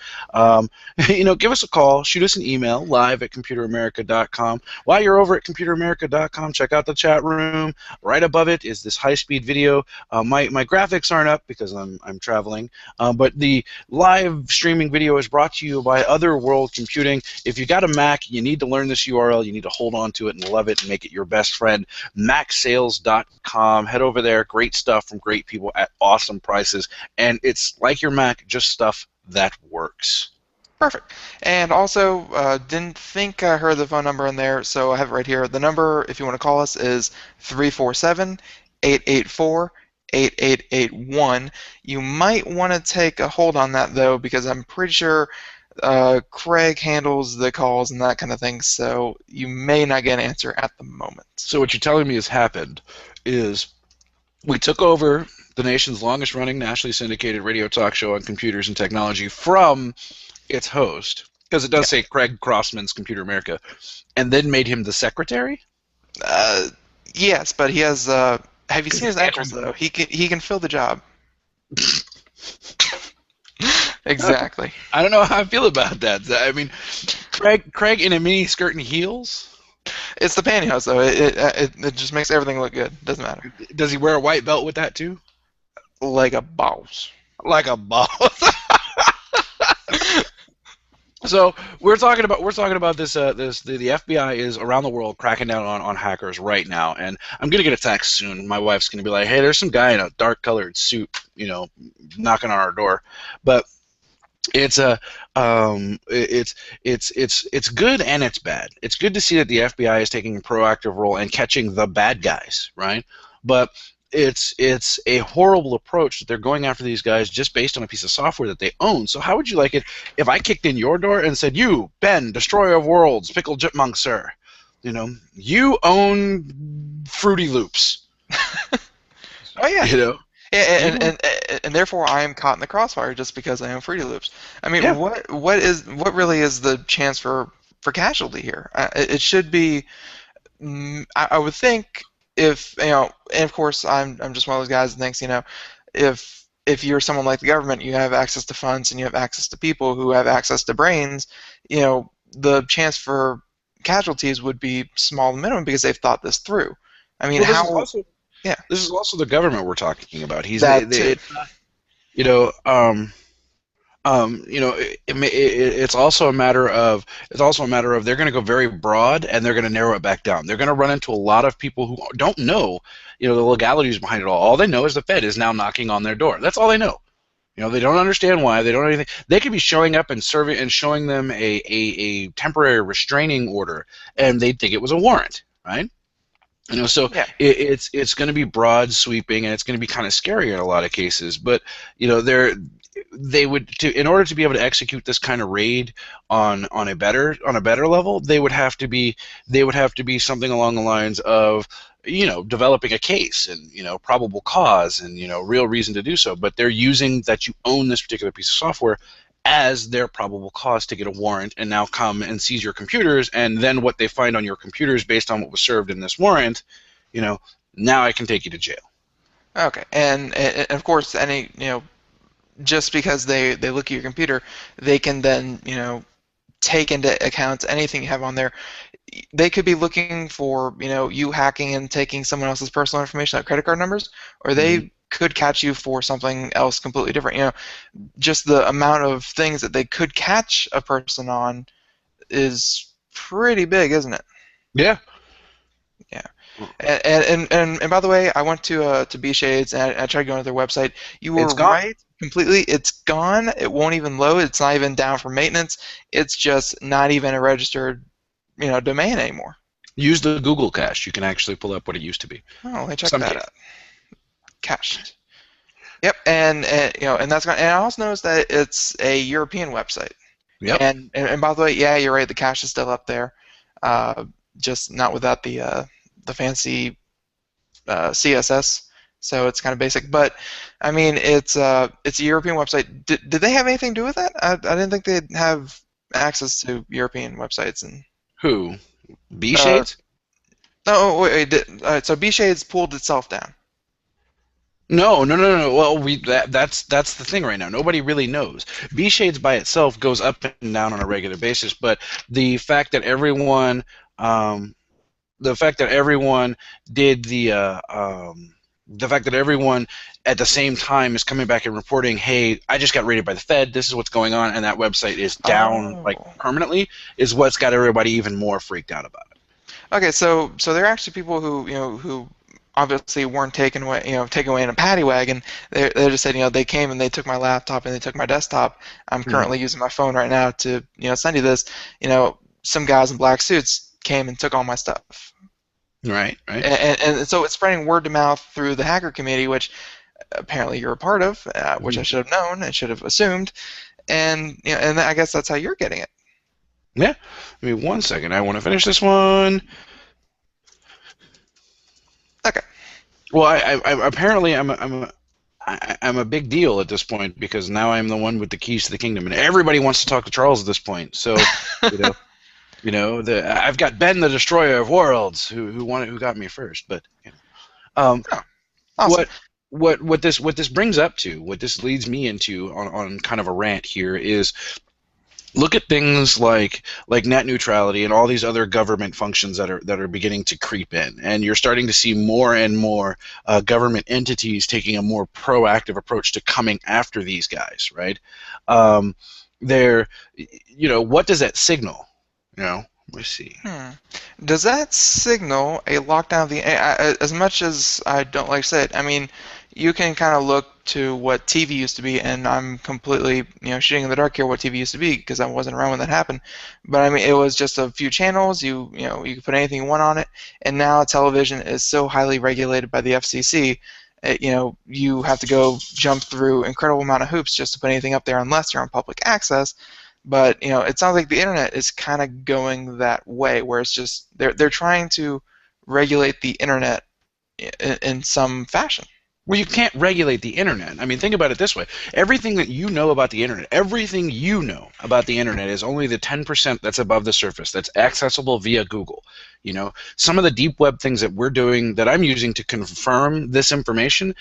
give us a call, shoot us an email, live@computeramerica.com. While you're over at computeramerica.com, check out the chat room. Right above it is this high-speed video. My graphics aren't up because I'm traveling, but the live streaming video is brought to you by Otherworld Computing. If you got a Mac, you need to learn this URL. You need to hold on to it and love it and make it your best friend. MacSales.com. Head over there. Great stuff from great people at awesome prices. And it's like your Mac, just stuff that works. Perfect. And also, didn't think I heard the phone number in there, so I have it right here. The number, if you want to call us, is 347-884-8881. You might want to take a hold on that, though, because I'm pretty sure Craig handles the calls and that kind of thing, so you may not get an answer at the moment. So what you're telling me has happened is we took over the nation's longest-running nationally syndicated radio talk show on computers and technology from its host, because it does say Craig Crossman's Computer America, and then made him the secretary? Yes, but he has. Have you seen his ankles though? He can fill the job. Exactly. I don't know how I feel about that. I mean, Craig in a mini skirt and heels. It's the pantyhose though. It just makes everything look good. Doesn't matter. Does he wear a white belt with that too? Like a boss. Like a boss. So we're talking about this. The FBI is around the world cracking down on hackers right now, and I'm gonna get a text soon. My wife's gonna be like, "Hey, there's some guy in a dark-colored suit, knocking on our door," but it's it's good and it's bad. It's good to see that the FBI is taking a proactive role and catching the bad guys, right? But it's a horrible approach that they're going after these guys just based on a piece of software that they own. So how would you like it if I kicked in your door and said, "You, Ben, Destroyer of Worlds, Pickled Chipmunk, sir, you own Fruity Loops." Oh yeah. Yeah, and therefore I am caught in the crossfire just because I own Fruity Loops. I mean, Yeah. what really is the chance for casualty here? It should be. I would think if and of course I'm just one of those guys that thinks if you're someone like the government, you have access to funds and you have access to people who have access to brains. The chance for casualties would be small to minimum because they've thought this through. I mean, this is also the government we're talking about. That too. it's also a matter of they're going to go very broad and they're going to narrow it back down. They're going to run into a lot of people who don't know, the legalities behind it all. All they know is the Fed is now knocking on their door. That's all they know. They don't understand why. They don't know anything. They could be showing up and serving and showing them a temporary restraining order, and they'd think it was a warrant, right? So Yeah. it's going to be broad sweeping, and it's going to be kind of scary in a lot of cases. But they would, in order to be able to execute this kind of raid on a better level, they would have to be something along the lines of developing a case and probable cause and real reason to do so. But they're using that you own this particular piece of software as their probable cause to get a warrant and now come and seize your computers, and then what they find on your computers based on what was served in this warrant, now I can take you to jail. Okay, and of course, any just because they look at your computer, they can then take into account anything you have on there. They could be looking for you hacking and taking someone else's personal information, like credit card numbers, or they could catch you for something else completely different. Just the amount of things that they could catch a person on is pretty big, isn't it? Yeah. Yeah. And by the way, I went to B-Shades and I tried going to their website. You were right completely. It's gone. It won't even load. It's not even down for maintenance. It's just not even a registered domain anymore. Use the Google cache. You can actually pull up what it used to be. Oh, let me check that out. Cached. Yep, and that's gone. And I also noticed that it's a European website. Yep. And by the way, yeah, you're right. The cache is still up there, just not without the fancy CSS. So it's kind of basic. But I mean, it's a European website. Did they have anything to do with that? I didn't think they'd have access to European websites. And who? B-Shades? No, wait. So B-Shades pulled itself down. No. Well, that's the thing right now. Nobody really knows. B-Shades by itself goes up and down on a regular basis, but the fact that everyone did the fact that everyone at the same time is coming back and reporting, hey, I just got raided by the Fed, this is what's going on, and that website is down permanently, is what's got everybody even more freaked out about it. Okay, so there are actually people who obviously weren't taken away in a paddy wagon. They just said, they came and they took my laptop and they took my desktop. I'm currently using my phone right now to send you this. Some guys in black suits came and took all my stuff. Right. And so it's spreading word of mouth through the hacker community, which apparently you're a part of, which I should have known and should have assumed, and and I guess that's how you're getting it. Yeah. Give me 1 second. I want to finish this one. Okay. Well, I'm a big deal at this point because now I'm the one with the keys to the kingdom, and everybody wants to talk to Charles at this point. So, I've got Ben, the Destroyer of Worlds, who got me first. But awesome. what this brings up to, what this leads me into on kind of a rant here is, look at things like net neutrality and all these other government functions that are beginning to creep in, and you're starting to see more and more government entities taking a more proactive approach to coming after these guys, right? What does that signal? Let's see. Does that signal a lockdown of the? As much as I don't like to say it, I mean, you can kind of look to what TV used to be, and I'm completely, shooting in the dark here what TV used to be because I wasn't around when that happened. But I mean, it was just a few channels. You could put anything you want on it, and now television is so highly regulated by the FCC. You have to go jump through incredible amount of hoops just to put anything up there unless you're on public access. But it sounds like the internet is kind of going that way, where it's just they're trying to regulate the internet in some fashion. Well, you can't regulate the internet. I mean, think about it this way. Everything that you know about the internet, is only the 10% that's above the surface, that's accessible via Google. Some of the deep web things that we're doing, that I'm using to confirm this information,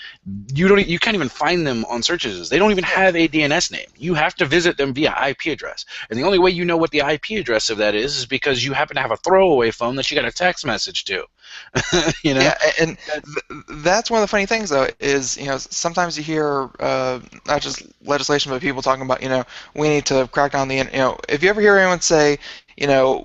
you can't even find them on search engines. They don't even have a DNS name. You have to visit them via IP address. And the only way you know what the IP address of that is because you happen to have a throwaway phone that you got a text message to. You know. Yeah, and that's one of the funny things, though, is sometimes you hear not just legislation, but people talking about we need to crack down the if you ever hear anyone say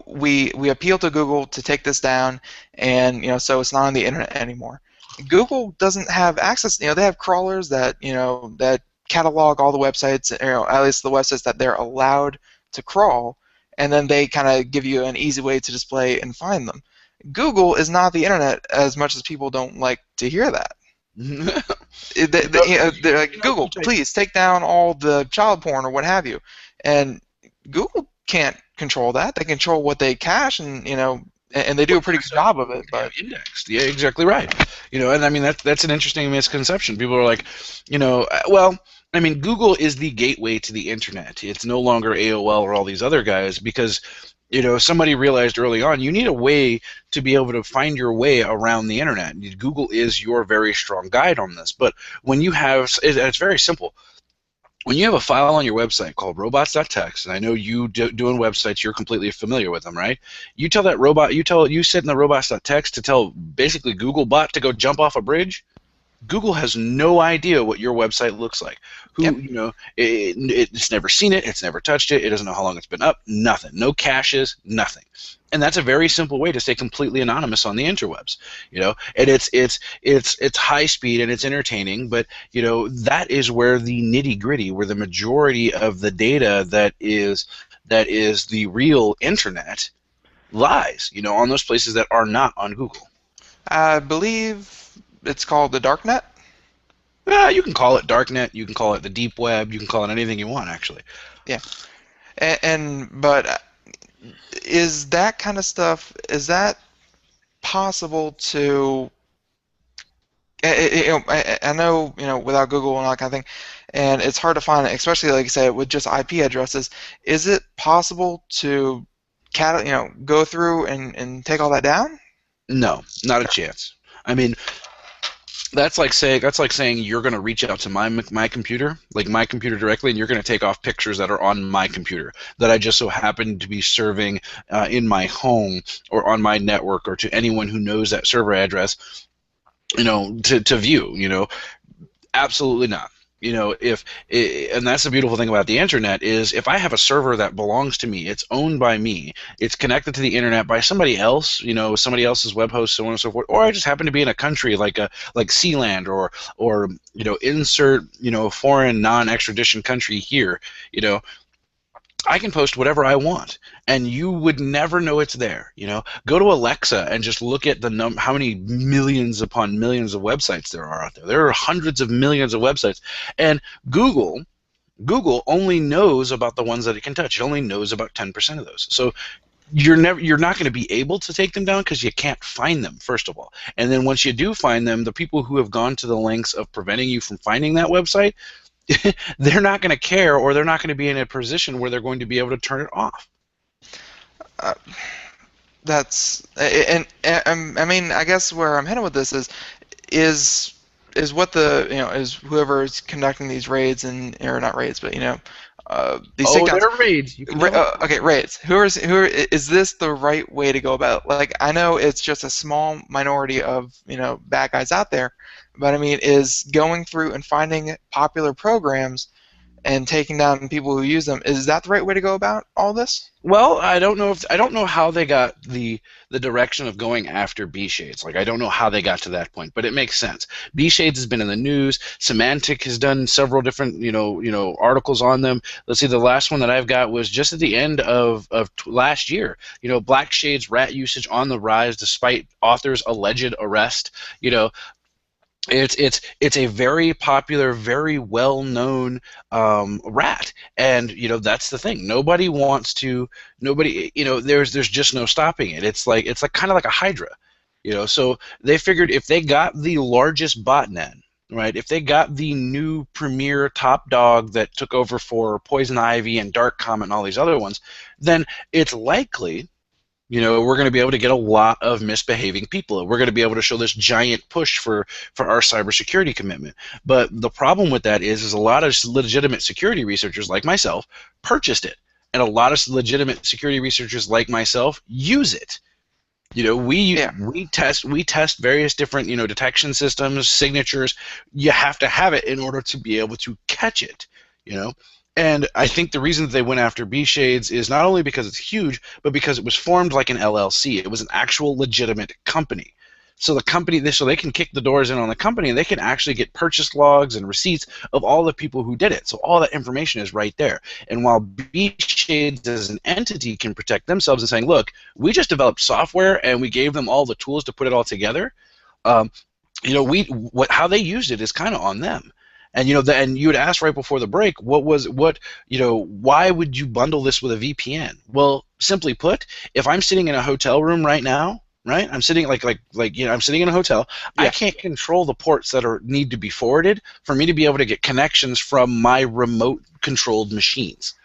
we appeal to Google to take this down, and so it's not on the internet anymore. Google doesn't have access. They have crawlers that that catalog all the websites, at least the websites that they're allowed to crawl, and then they kind of give you an easy way to display and find them. Google is not the internet, as much as people don't like to hear that. They're like, Google, please take down all the child porn or what have you, and Google can't control that. They control what they cache, and and they do a pretty good job of it. But indexed, yeah, exactly right. And I mean that's an interesting misconception. People are like, well, I mean, Google is the gateway to the internet. It's no longer AOL or all these other guys because somebody realized early on you need a way to be able to find your way around the internet. Google is your very strong guide on this. But when you have, it's very simple. When you have a file on your website called robots.txt, and I know you doing websites, you're completely familiar with them, right? You tell that robot, you sit in the robots.txt to tell basically Googlebot to go jump off a bridge. Google has no idea what your website looks like. It's never seen it, it's never touched it, it doesn't know how long it's been up, nothing. No caches, nothing. And that's a very simple way to stay completely anonymous on the interwebs. And it's high speed and it's entertaining, but that is where the nitty-gritty, where the majority of the data that is the real internet lies, on those places that are not on Google. I believe it's called the darknet. You can call it darknet. You can call it the deep web. You can call it anything you want, actually. Yeah, but is that kind of stuff? Is that possible to? I know without Google and all that kind of thing, and it's hard to find, especially like I said with just IP addresses. Is it possible to go through and take all that down? No, not a chance. I mean, that's like saying you're going to reach out to my computer, like my computer directly, and you're going to take off pictures that are on my computer that I just so happen to be serving in my home or on my network or to anyone who knows that server address, to view. Absolutely not. And that's the beautiful thing about the internet is if I have a server that belongs to me, it's owned by me, it's connected to the internet by somebody else, somebody else's web host, so on and so forth, or I just happen to be in a country like Sealand or insert foreign non-extradition country here, I can post whatever I want, and you would never know it's there. Go to Alexa and just look at how many millions upon millions of websites there are out there. There are hundreds of millions of websites, and Google only knows about the ones that it can touch. It only knows about 10% of those. So you're not going to be able to take them down because you can't find them, first of all. And then once you do find them, the people who have gone to the lengths of preventing you from finding that website, they're not going to care, or they're not going to be in a position where they're going to be able to turn it off. I mean, I guess where I'm headed with this is what is whoever is conducting these raids or not raids, but these takedowns. They're raids. Okay, raids. Is this the right way to go about it? Like, I know it's just a small minority of bad guys out there, but I mean, is going through and finding popular programs and taking down people who use them, is that the right way to go about all this? Well, I don't know how they got the direction of going after B-Shades. Like, I don't know how they got to that point, but it makes sense. B-Shades has been in the news. Symantec has done several different articles on them. Let's see, the last one that I've got was just at the end of last year. Black Shades rat usage on the rise despite author's alleged arrest. It's a very popular, very well-known rat, and that's the thing. Nobody wants to. There's just no stopping it. It's like kind of like a Hydra, So they figured if they got the largest botnet, right? If they got the new premier top dog that took over for Poison Ivy and Dark Comet and all these other ones, then it's likely. We're going to be able to get a lot of misbehaving people. We're going to be able to show this giant push for our cybersecurity commitment. But the problem with that is a lot of legitimate security researchers like myself purchased it, and a lot of legitimate security researchers like myself use it. You know, we test various different, you know, detection systems, signatures. You have to have it in order to be able to catch it, you know. And I think the reason that they went after B-Shades is not only because it's huge, but because it was formed like an LLC. It was an actual legitimate company. So the company, so they can kick the doors in on the company, and they can actually get purchase logs and receipts of all the people who did it. So all that information is right there. And while B-Shades as an entity can protect themselves and saying, look, we just developed software and we gave them all the tools to put it all together, you know, how they used it is kind of on them. And you know, and you had asked right before the break, you know, why would you bundle this with a VPN? Well, simply put, if I'm sitting in a hotel room right now, right? I'm sitting you know, I'm sitting in a hotel. Yeah. I can't control the ports that need to be forwarded for me to be able to get connections from my remote controlled machines.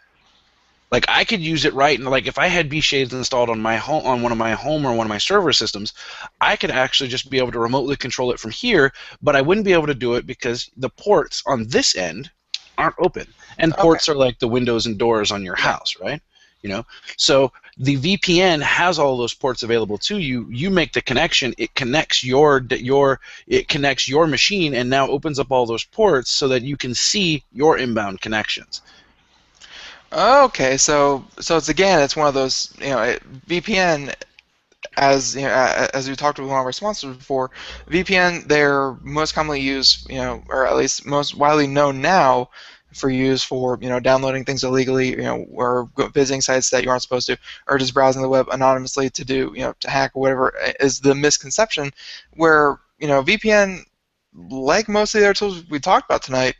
Like I could use it right, and like if I had B-Shades installed on my home, on one of my home or one of my server systems, I could actually just be able to remotely control it from here. But I wouldn't be able to do it because the ports on this end aren't open, and ports are like the windows and doors on your house, right? You know, so the VPN has all those ports available to you. You make the connection. It connects your machine, and now opens up all those ports so that you can see your inbound connections. Okay, so it's one of those, you know, VPN, as you know, as we talked with one of our sponsors before, VPN, they're most commonly used, you know, or at least most widely known now for use for, you know, downloading things illegally, you know, or visiting sites that you aren't supposed to, or just browsing the web anonymously to do, you know, to hack or whatever is the misconception, where, you know, VPN, like most of the other tools we talked about tonight,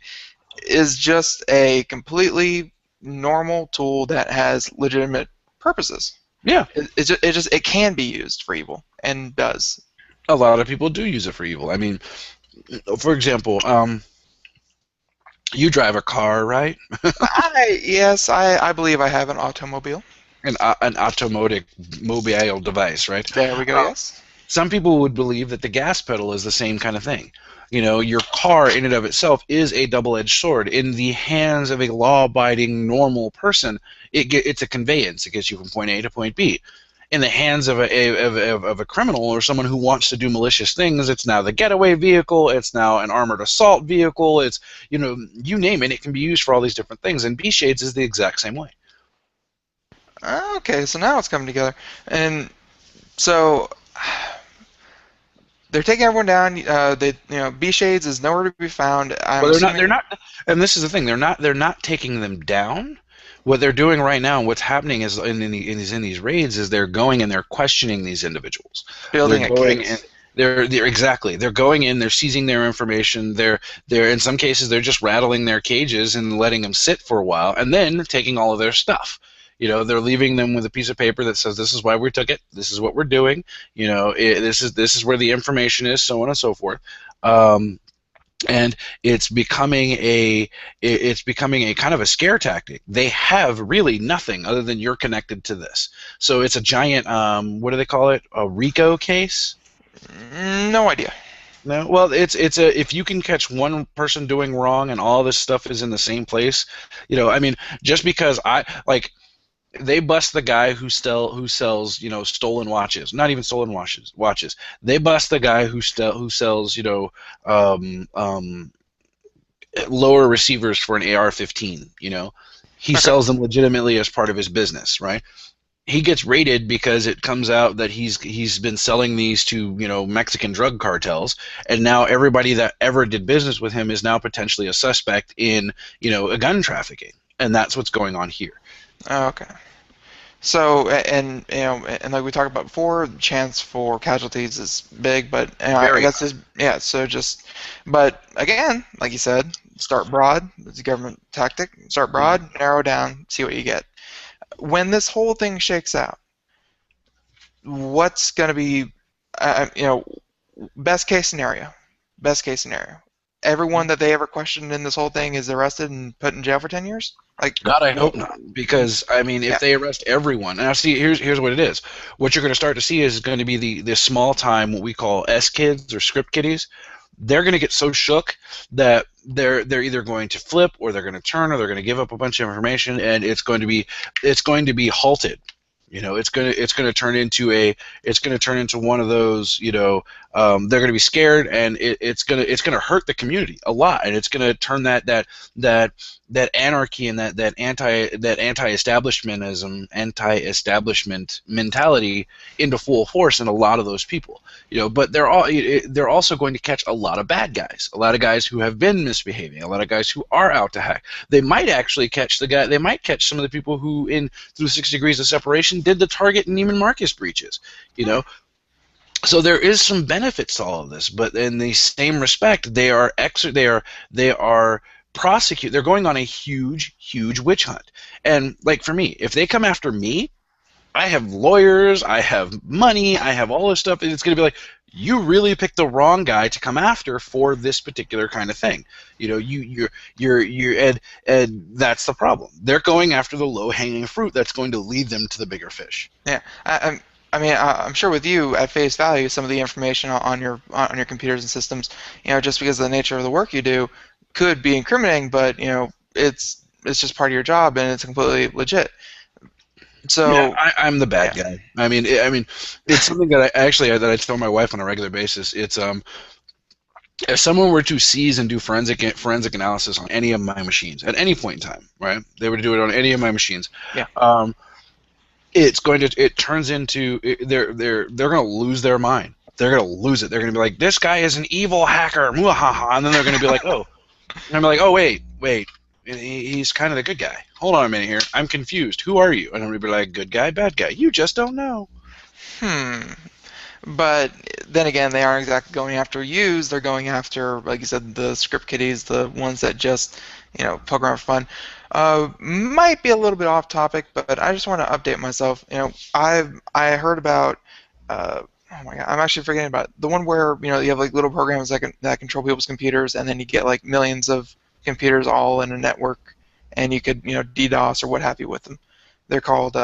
is just a completely normal tool that has legitimate purposes. Yeah. It can be used for evil, and does. A lot of people do use it for evil. I mean, for example, you drive a car, right? Yes, I believe I have an automobile. An automotive mobile device, right? There we go, yes. Some people would believe that the gas pedal is the same kind of thing. You know, your car in and of itself is a double-edged sword. In the hands of a law-abiding, normal person, it's a conveyance. It gets you from point A to point B. In the hands of a criminal or someone who wants to do malicious things, it's now the getaway vehicle. It's now an armored assault vehicle. It's, you know, you name it. It can be used for all these different things. And B-Shades is the exact same way. Okay, so now it's coming together. And so they're taking everyone down. B-Shades is nowhere to be found. Well, they're not. And this is the thing. They're not taking them down. What they're doing right now, and what's happening is in these raids, is they're going and they're questioning these individuals. Building a case. They're going in. They're seizing their information. They're in some cases they're just rattling their cages and letting them sit for a while, and then taking all of their stuff. You know, they're leaving them with a piece of paper that says, "This is why we took it. This is what we're doing. You know, this is where the information is, so on and so forth." And it's becoming a kind of a scare tactic. They have really nothing other than you're connected to this. So it's a giant what do they call it? A RICO case? No idea. No. Well, if you can catch one person doing wrong and all this stuff is in the same place, you know, I mean, just because they bust the guy who sells, you know, stolen watches. Not even stolen watches. They bust the guy who sells, you know, lower receivers for an AR-15. You know, he sells them legitimately as part of his business, right? He gets raided because it comes out that he's been selling these to, you know, Mexican drug cartels, and now everybody that ever did business with him is now potentially a suspect in, you know, a gun trafficking, and that's what's going on here. Okay. So, and you know, and like we talked about before, the chance for casualties is big, but I guess but again, like you said, start broad. It's a government tactic. Start broad, narrow down, see what you get. When this whole thing shakes out, what's going to be, you know, best case scenario? Best case scenario. Everyone that they ever questioned in this whole thing is arrested and put in jail for 10 years? Like, God, I hope not. Because, I mean, if they arrest everyone, and I see, here's what it is. What you're going to start to see is going to be the small time, what we call S-kids or script kiddies. They're going to get so shook that they're either going to flip, or they're going to turn, or they're going to give up a bunch of information, and it's going to be halted. It's gonna turn into one of those. They're gonna be scared, and it's gonna hurt the community a lot, and it's gonna turn that anarchy and that anti-establishment mentality into full force in a lot of those people. But they're also going to catch a lot of bad guys, a lot of guys who have been misbehaving, a lot of guys who are out to hack. They might actually catch some of the people who through 6 degrees of separation did the Target and Neiman Marcus breaches. So there is some benefits to all of this, but in the same respect, they're going on a huge witch hunt. And like for me, if they come after me, I have lawyers, I have money, I have all this stuff, and it's going to be like, you really picked the wrong guy to come after for this particular kind of thing. And that's the problem. They're going after the low-hanging fruit that's going to lead them to the bigger fish. Yeah, I'm sure with you at face value, some of the information on your computers and systems, just because of the nature of the work you do, could be incriminating, but it's just part of your job and it's completely legit. So yeah, I'm the bad guy. I mean, it's something that I tell my wife on a regular basis. It's if someone were to seize and do forensic analysis on any of my machines at any point in time, right? They were to do it on any of my machines. Yeah. It turns into they're going to lose their mind. They're going to lose it. They're going to be like, this guy is an evil hacker, muahaha, and then they're going to be like, oh, and I'm like, oh wait, he's kind of the good guy. Hold on a minute here. I'm confused. Who are you? And I'm going to be like, good guy, bad guy. You just don't know. But then again, they aren't exactly going after yous. They're going after, like you said, the script kiddies, the ones that just, poke around for fun. Might be a little bit off topic, but I just want to update myself. I heard about, oh my God, I'm actually forgetting about it. The one where, you have like little programs that control people's computers, and then you get like millions of computers all in a network, and you could, DDoS or what have you with them. They're called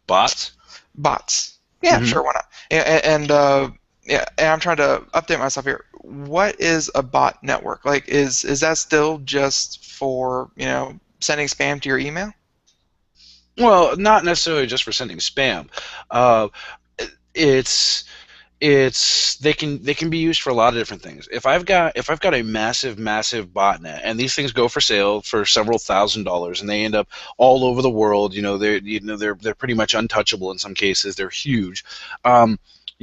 bots. Bots. Yeah, sure, why not? And I'm trying to update myself here. What is a bot network? Like, is that still just for sending spam to your email? Well, not necessarily just for sending spam. They can be used for a lot of different things. If I've got a massive botnet, and these things go for sale for several $1,000s, and they end up all over the world, they're pretty much untouchable in some cases. They're huge.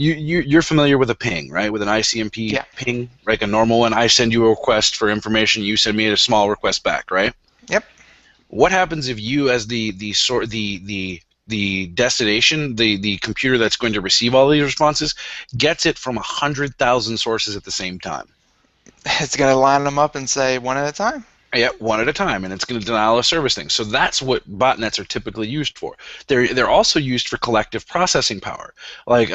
You're familiar with a ping, right? With an ICMP ping, like a normal one. I send you a request for information, you send me a small request back, right? Yep. What happens if you, as the destination, the computer that's going to receive all these responses, gets it from 100,000 sources at the same time? It's going to line them up and say one at a time. Yeah, one at a time, and it's going to denial of service things. So that's what botnets are typically used for. They're also used for collective processing power. Like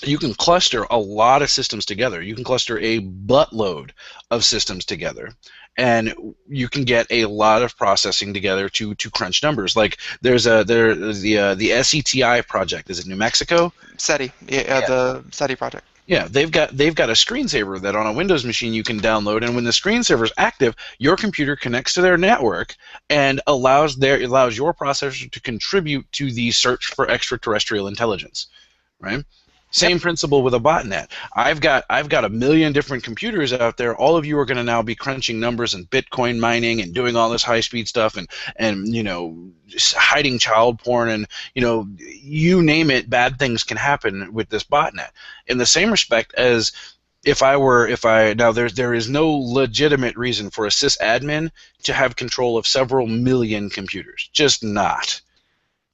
you can cluster a lot of systems together. You can cluster a buttload of systems together, and you can get a lot of processing together to crunch numbers. Like there's the SETI project. Is it New Mexico? SETI, the SETI project. Yeah, they've got a screensaver that on a Windows machine you can download, and when the screensaver is active, your computer connects to their network and allows your processor to contribute to the search for extraterrestrial intelligence, right? Same principle with a botnet. I've got a million different computers out there. All of you are going to now be crunching numbers and Bitcoin mining and doing all this high-speed stuff and hiding child porn and you name it. Bad things can happen with this botnet. In the same respect as there is no legitimate reason for a sysadmin to have control of several million computers. Just not.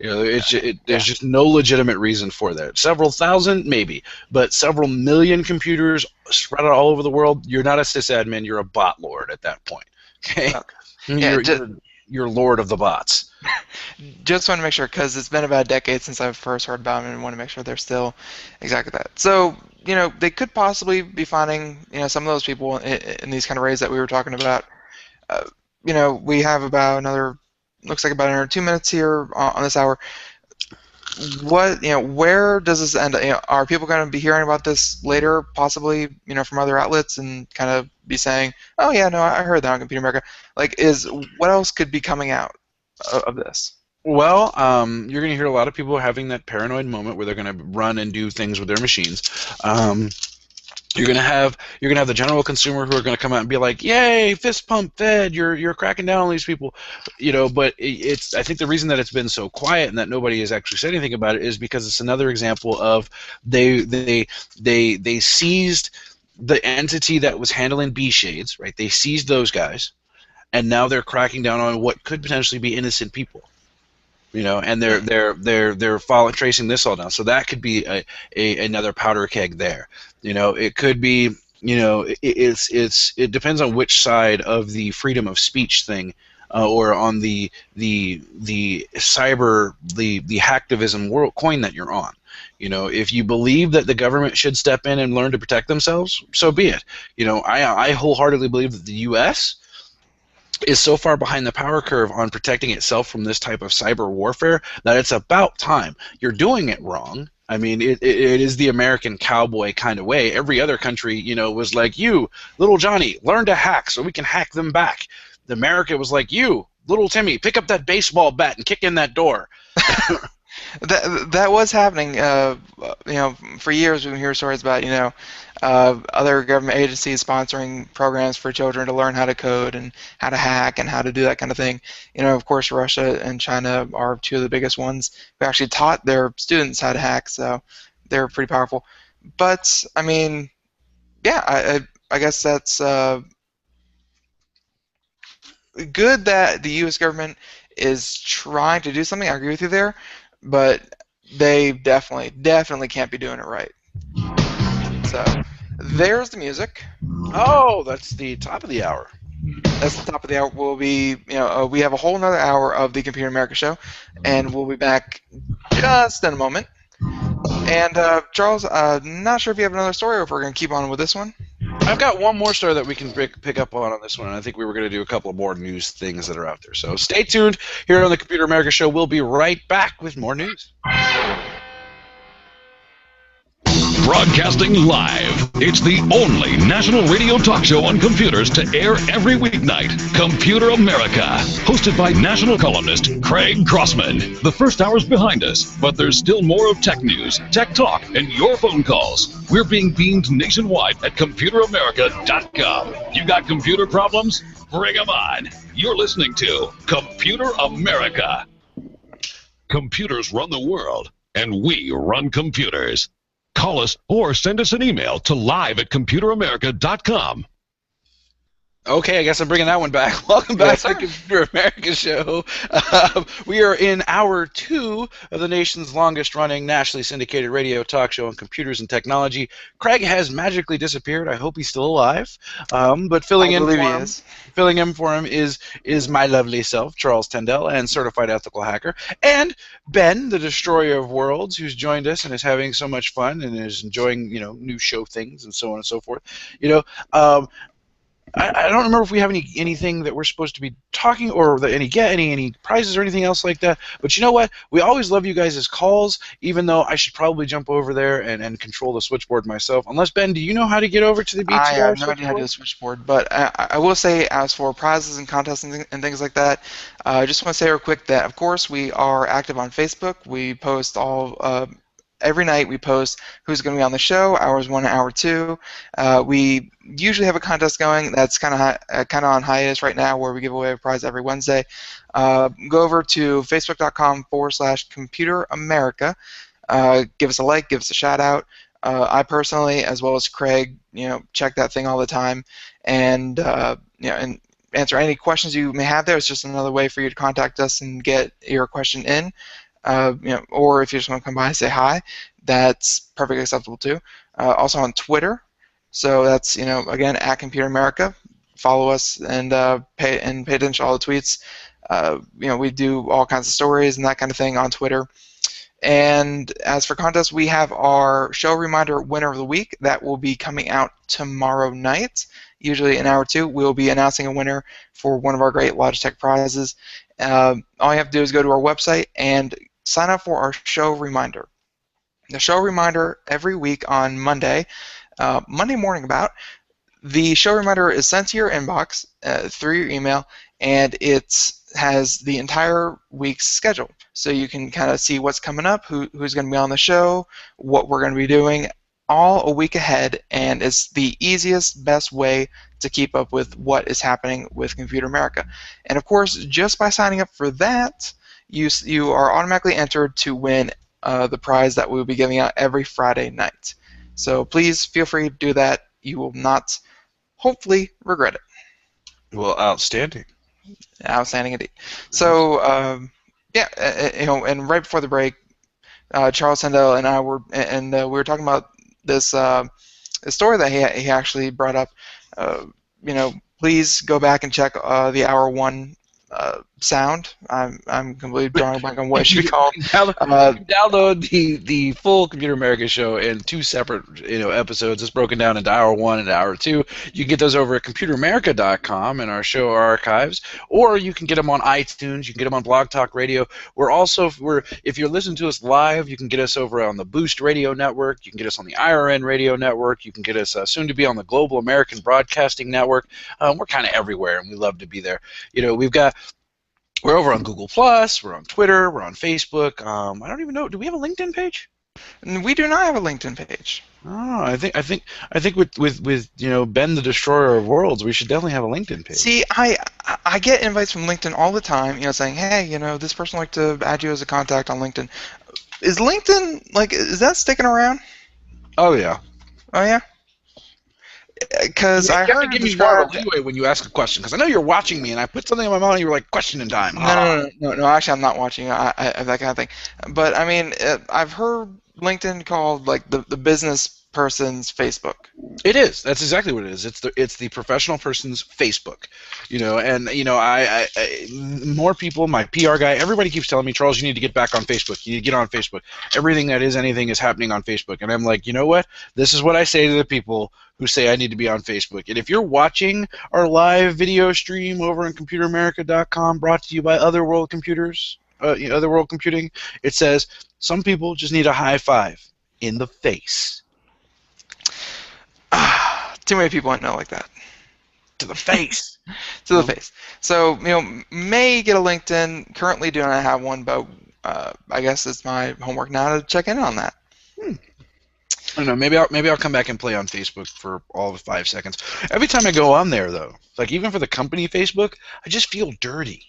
There's just no legitimate reason for that. Several thousand, maybe, but several million computers spread out all over the world. You're not a sysadmin. You're a bot lord at that point. Okay, you're lord of the bots. Just want to make sure, because it's been about a decade since I first heard about them, and want to make sure they're still exactly that. So they could possibly be finding some of those people in these kind of raids that we were talking about. We have looks like about another 2 minutes here on this hour. Where does this end? Are people going to be hearing about this later, possibly, from other outlets, and kind of be saying, "Oh yeah, no, I heard that on Computer America." Like, what else could be coming out of this? Well, you're going to hear a lot of people having that paranoid moment where they're going to run and do things with their machines. You're gonna have the general consumer who are gonna come out and be like, "Yay, fist pump Fed! You're cracking down on these people," But it's I think the reason that it's been so quiet and that nobody has actually said anything about it is because it's another example of they seized the entity that was handling B shades, right? They seized those guys, and now they're cracking down on what could potentially be innocent people. And they're following tracing this all down. So that could be another powder keg there. It could be. It depends on which side of the freedom of speech thing, or on the cyber the hacktivism world coin that you're on. If you believe that the government should step in and learn to protect themselves, so be it. I wholeheartedly believe that the U.S. is so far behind the power curve on protecting itself from this type of cyber warfare that it's about time. You're doing it wrong. I mean, it is the American cowboy kind of way. Every other country, was like, you, little Johnny, learn to hack so we can hack them back. America was like, you, little Timmy, pick up that baseball bat and kick in that door. That was happening. For years we've been hearing stories about other government agencies sponsoring programs for children to learn how to code and how to hack and how to do that kind of thing. Of course, Russia and China are two of the biggest ones who actually taught their students how to hack, so they're pretty powerful. But I mean, yeah, I guess that's good that the U.S. government is trying to do something. I agree with you there, but they definitely can't be doing it right. So there's the music. Oh, that's the top of the hour. That's the top of the hour. We'll be, we have a whole another hour of the Computer America show, and we'll be back just in a moment. And Charles, not sure if you have another story or if we're going to keep on with this one. I've got one more story that we can pick up on this one, and I think we were going to do a couple of more news things that are out there. So stay tuned here on the Computer America show. We'll be right back with more news. Broadcasting live. It's the only national radio talk show on computers to air every weeknight. Computer America. Hosted by national columnist Craig Crossman. The first hour's behind us, but there's still more of tech news, tech talk, and your phone calls. We're being beamed nationwide at ComputerAmerica.com. You got computer problems? Bring them on. You're listening to Computer America. Computers run the world, and we run computers. Call us or send us an email to live@computeramerica.com. Okay, I guess I'm bringing that one back. Welcome back to the Computer America show. We are in hour 2 of the nation's longest-running, nationally syndicated radio talk show on computers and technology. Craig has magically disappeared. I hope he's still alive. But filling in for him is my lovely self, Charles Tendell, and certified ethical hacker, and Ben, the destroyer of worlds, who's joined us and is having so much fun and is enjoying new show things and so on and so forth. I don't remember if we have anything that we're supposed to be talking, or any prizes or anything else like that. But you know what? We always love you guys' calls, even though I should probably jump over there and control the switchboard myself. Unless, Ben, do you know how to get over to the BTR? I have no idea how to do the switchboard, but I will say, as for prizes and contests and things like that, I just want to say real quick that, of course, we are active on Facebook. We post every night we post who's going to be on the show, hours 1 and hour 2. We usually have a contest going that's kind of on hiatus right now, where we give away a prize every Wednesday. Go over to facebook.com/computeramerica. Give us a like, give us a shout out. I personally, as well as Craig, check that thing all the time, and and answer any questions you may have there. It's just another way for you to contact us and get your question in. Or if you just want to come by and say hi, that's perfectly acceptable too. Also on Twitter, so that's again at Computer America. Follow us and pay attention to all the tweets. We do all kinds of stories and that kind of thing on Twitter. And as for contests, we have our show reminder winner of the week that will be coming out tomorrow night. Usually in hour 2, we'll be announcing a winner for one of our great Logitech prizes. All you have to do is go to our website and sign up for our show reminder. The show reminder every week on Monday morning about. The show reminder is sent to your inbox through your email, and it's has the entire week's schedule. So you can kind of see what's coming up, who's going to be on the show, what we're going to be doing, all a week ahead, and it's the easiest, best way to keep up with what is happening with Computer America. And of course, just by signing up for that, you are automatically entered to win the prize that we'll be giving out every Friday night. So please feel free to do that. You will not, hopefully, regret it. Well, outstanding. Outstanding indeed. So, and right before the break, Charles Sandell and I were, we were talking about this story that he actually brought up. Please go back and check the Hour One sound. I'm completely drawing a blank on what it should be called. Download the full Computer America show in 2 separate episodes. It's broken down into Hour 1 and Hour 2. You can get those over at ComputerAmerica.com in our show archives, or you can get them on iTunes. You can get them on Blog Talk Radio. If you're listening to us live, you can get us over on the Boost Radio Network. You can get us on the IRN Radio Network. You can get us soon to be on the Global American Broadcasting Network. We're kind of everywhere, and we love to be there. We're over on Google+, we're on Twitter, we're on Facebook. I don't even know. Do we have a LinkedIn page? We do not have a LinkedIn page. Oh, I think with Ben the Destroyer of Worlds, we should definitely have a LinkedIn page. See, I get invites from LinkedIn all the time, saying, hey, this person would like to add you as a contact on LinkedIn. Is LinkedIn, is that sticking around? Oh, yeah. Oh, yeah? Because I heard give me more leeway when you ask a question, because I know you're watching me, and I put something in my mouth, and you were like, questioning time. No, actually, I'm not watching I that kind of thing. But, I mean, I've heard LinkedIn called, the business person's Facebook. It is. That's exactly what it is. It's the professional person's Facebook. More people, my PR guy, everybody keeps telling me, Charles, you need to get back on Facebook. You need to get on Facebook. Everything that is anything is happening on Facebook. And I'm like, you know what? This is what I say to the people who say I need to be on Facebook. And if you're watching our live video stream over on ComputerAmerica.com, brought to you by Otherworld Computers, Otherworld Computing, it says some people just need a high five in the face. Too many people I know like that. To the face. To the face. So, may get a LinkedIn. Currently do not have one, but I guess it's my homework now to check in on that. I don't know. Maybe I'll come back and play on Facebook for all of 5 seconds. Every time I go on there, though, even for the company Facebook, I just feel dirty.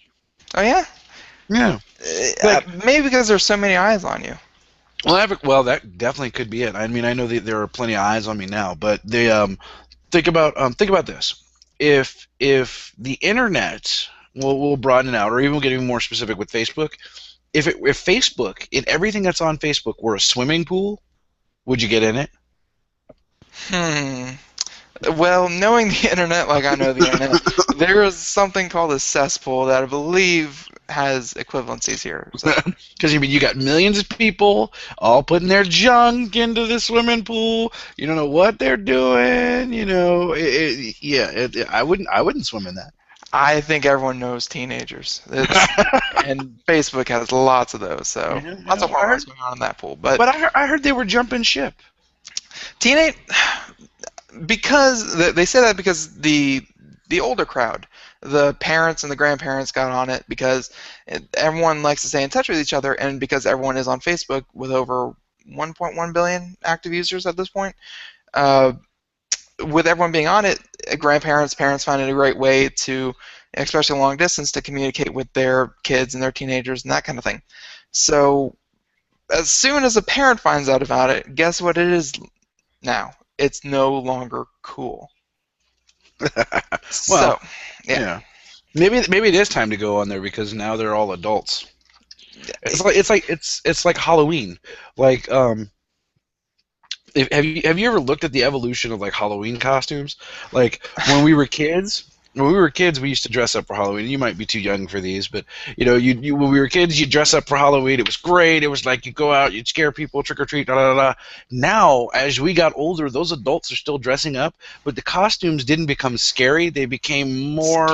Oh yeah. Yeah. Maybe because there's so many eyes on you. Well, that definitely could be it. I mean, I know that there are plenty of eyes on me now, but think about this. If the internet, we'll broaden it out, or even get even more specific with Facebook. If Facebook, in everything that's on Facebook, were a swimming pool, would you get in it? Well, knowing the internet like I know the internet, there is something called a cesspool that I believe has equivalencies here. Because you got millions of people all putting their junk into the swimming pool. You don't know what they're doing. I wouldn't swim in that. I think everyone knows teenagers, and Facebook has lots of those. So lots of hormones going on in that pool. But I heard they were jumping ship. Teenage. Because they say that because the older crowd, the parents and the grandparents got on it because everyone likes to stay in touch with each other, and because everyone is on Facebook with over 1.1 billion active users at this point. With everyone being on it, parents find it a great way to, especially long distance, to communicate with their kids and their teenagers and that kind of thing. So as soon as a parent finds out about it, guess what it is now? It's no longer cool. Well, yeah. Maybe it is time to go on there because now they're all adults. It's like Halloween. Have you ever looked at the evolution of Halloween costumes? When we were kids. When we were kids, we used to dress up for Halloween. You might be too young for these, but when we were kids, you'd dress up for Halloween. It was great. It was like you'd go out, you'd scare people, trick or treat, da da da. Now, as we got older, those adults are still dressing up, but the costumes didn't become scary. They became more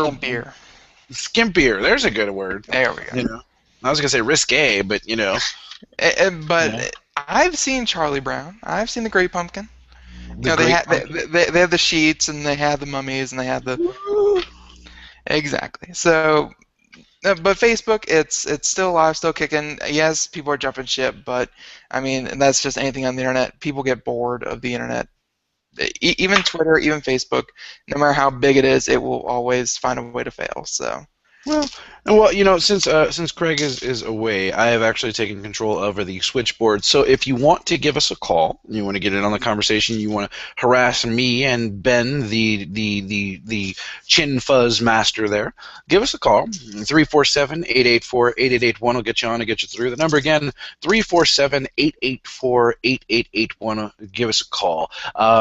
skimpier. There's a good word. There we go. I was gonna say risque, but But I've seen Charlie Brown. I've seen the Great Pumpkin. They had the sheets, and they had the mummies, and they had the exactly. So But Facebook, it's still alive, still kicking. Yes, people are jumping ship, but I mean, and that's just anything on the internet. People get bored of the internet. Even Twitter, even Facebook, no matter how big it is, it will always find a way to fail. So. Well, since Craig is away, I have actually taken control over the switchboard. So if you want to give us a call, you want to get in on the conversation, you want to harass me and Ben, the chin fuzz master there, give us a call. 347-884-8881 will get you on and get you through. The number again, 347-884-8881. Give us a call.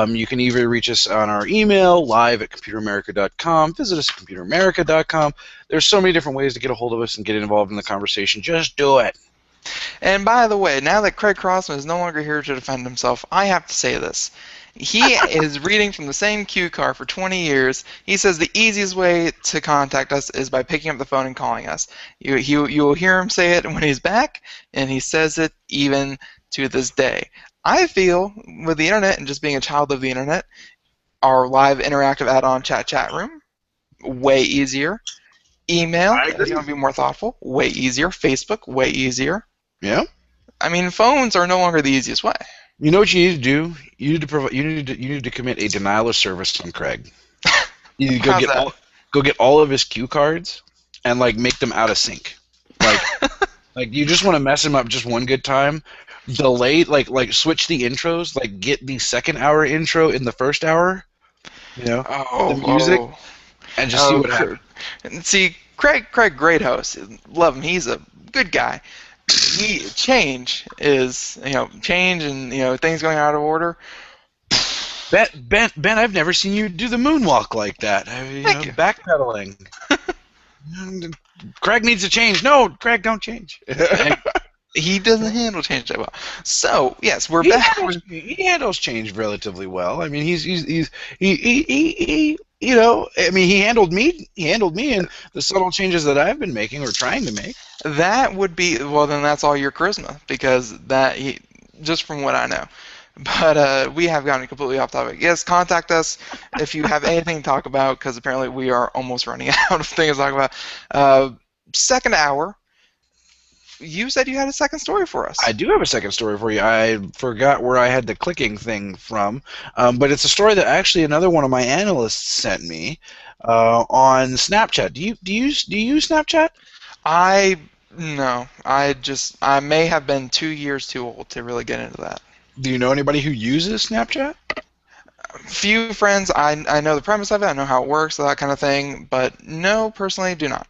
You can either reach us on our email, live@computeramerica.com, visit us at computeramerica.com. There's so many different ways to get a hold of us and get involved in the conversation. Just do it. And by the way, now that Craig Crossman is no longer here to defend himself, I have to say this. He is reading from the same cue card for 20 years. He says the easiest way to contact us is by picking up the phone and calling us. You will hear him say it when he's back, and he says it even to this day. I feel, with the internet and just being a child of the internet, our live interactive add-on chat room, way easier. Email, if you want to be more thoughtful, way easier. Facebook, way easier. Yeah. I mean, phones are no longer the easiest way. You know what you need to do? You need to commit a denial of service on Craig. You need to go get all of his cue cards and make them out of sync. Like you just want to mess him up just one good time. Delay switch the intros. Get the second hour intro in the first hour. The music. And just see what happens. See, Craig, great host. Love him. He's a good guy. Change and things going out of order. Ben, I've never seen you do the moonwalk like that. Thank you. Backpedaling. Craig needs to change. No, Craig, don't change. He doesn't handle change that well. So yes, we're back. He handles change relatively well. I mean, he handled me and the subtle changes that I've been making or trying to make. That would be, well, then that's all your charisma, because just from what I know. But we have gotten completely off topic. Yes, contact us if you have anything to talk about, because apparently we are almost running out of things to talk about. Second hour. You said you had a second story for us. I do have a second story for you. I forgot where I had the clicking thing from, but it's a story that actually another one of my analysts sent me on Snapchat. Do you use Snapchat? No. I may have been 2 years too old to really get into that. Do you know anybody who uses Snapchat? Few friends. I know the premise of it. I know how it works, that kind of thing. But no, personally, do not.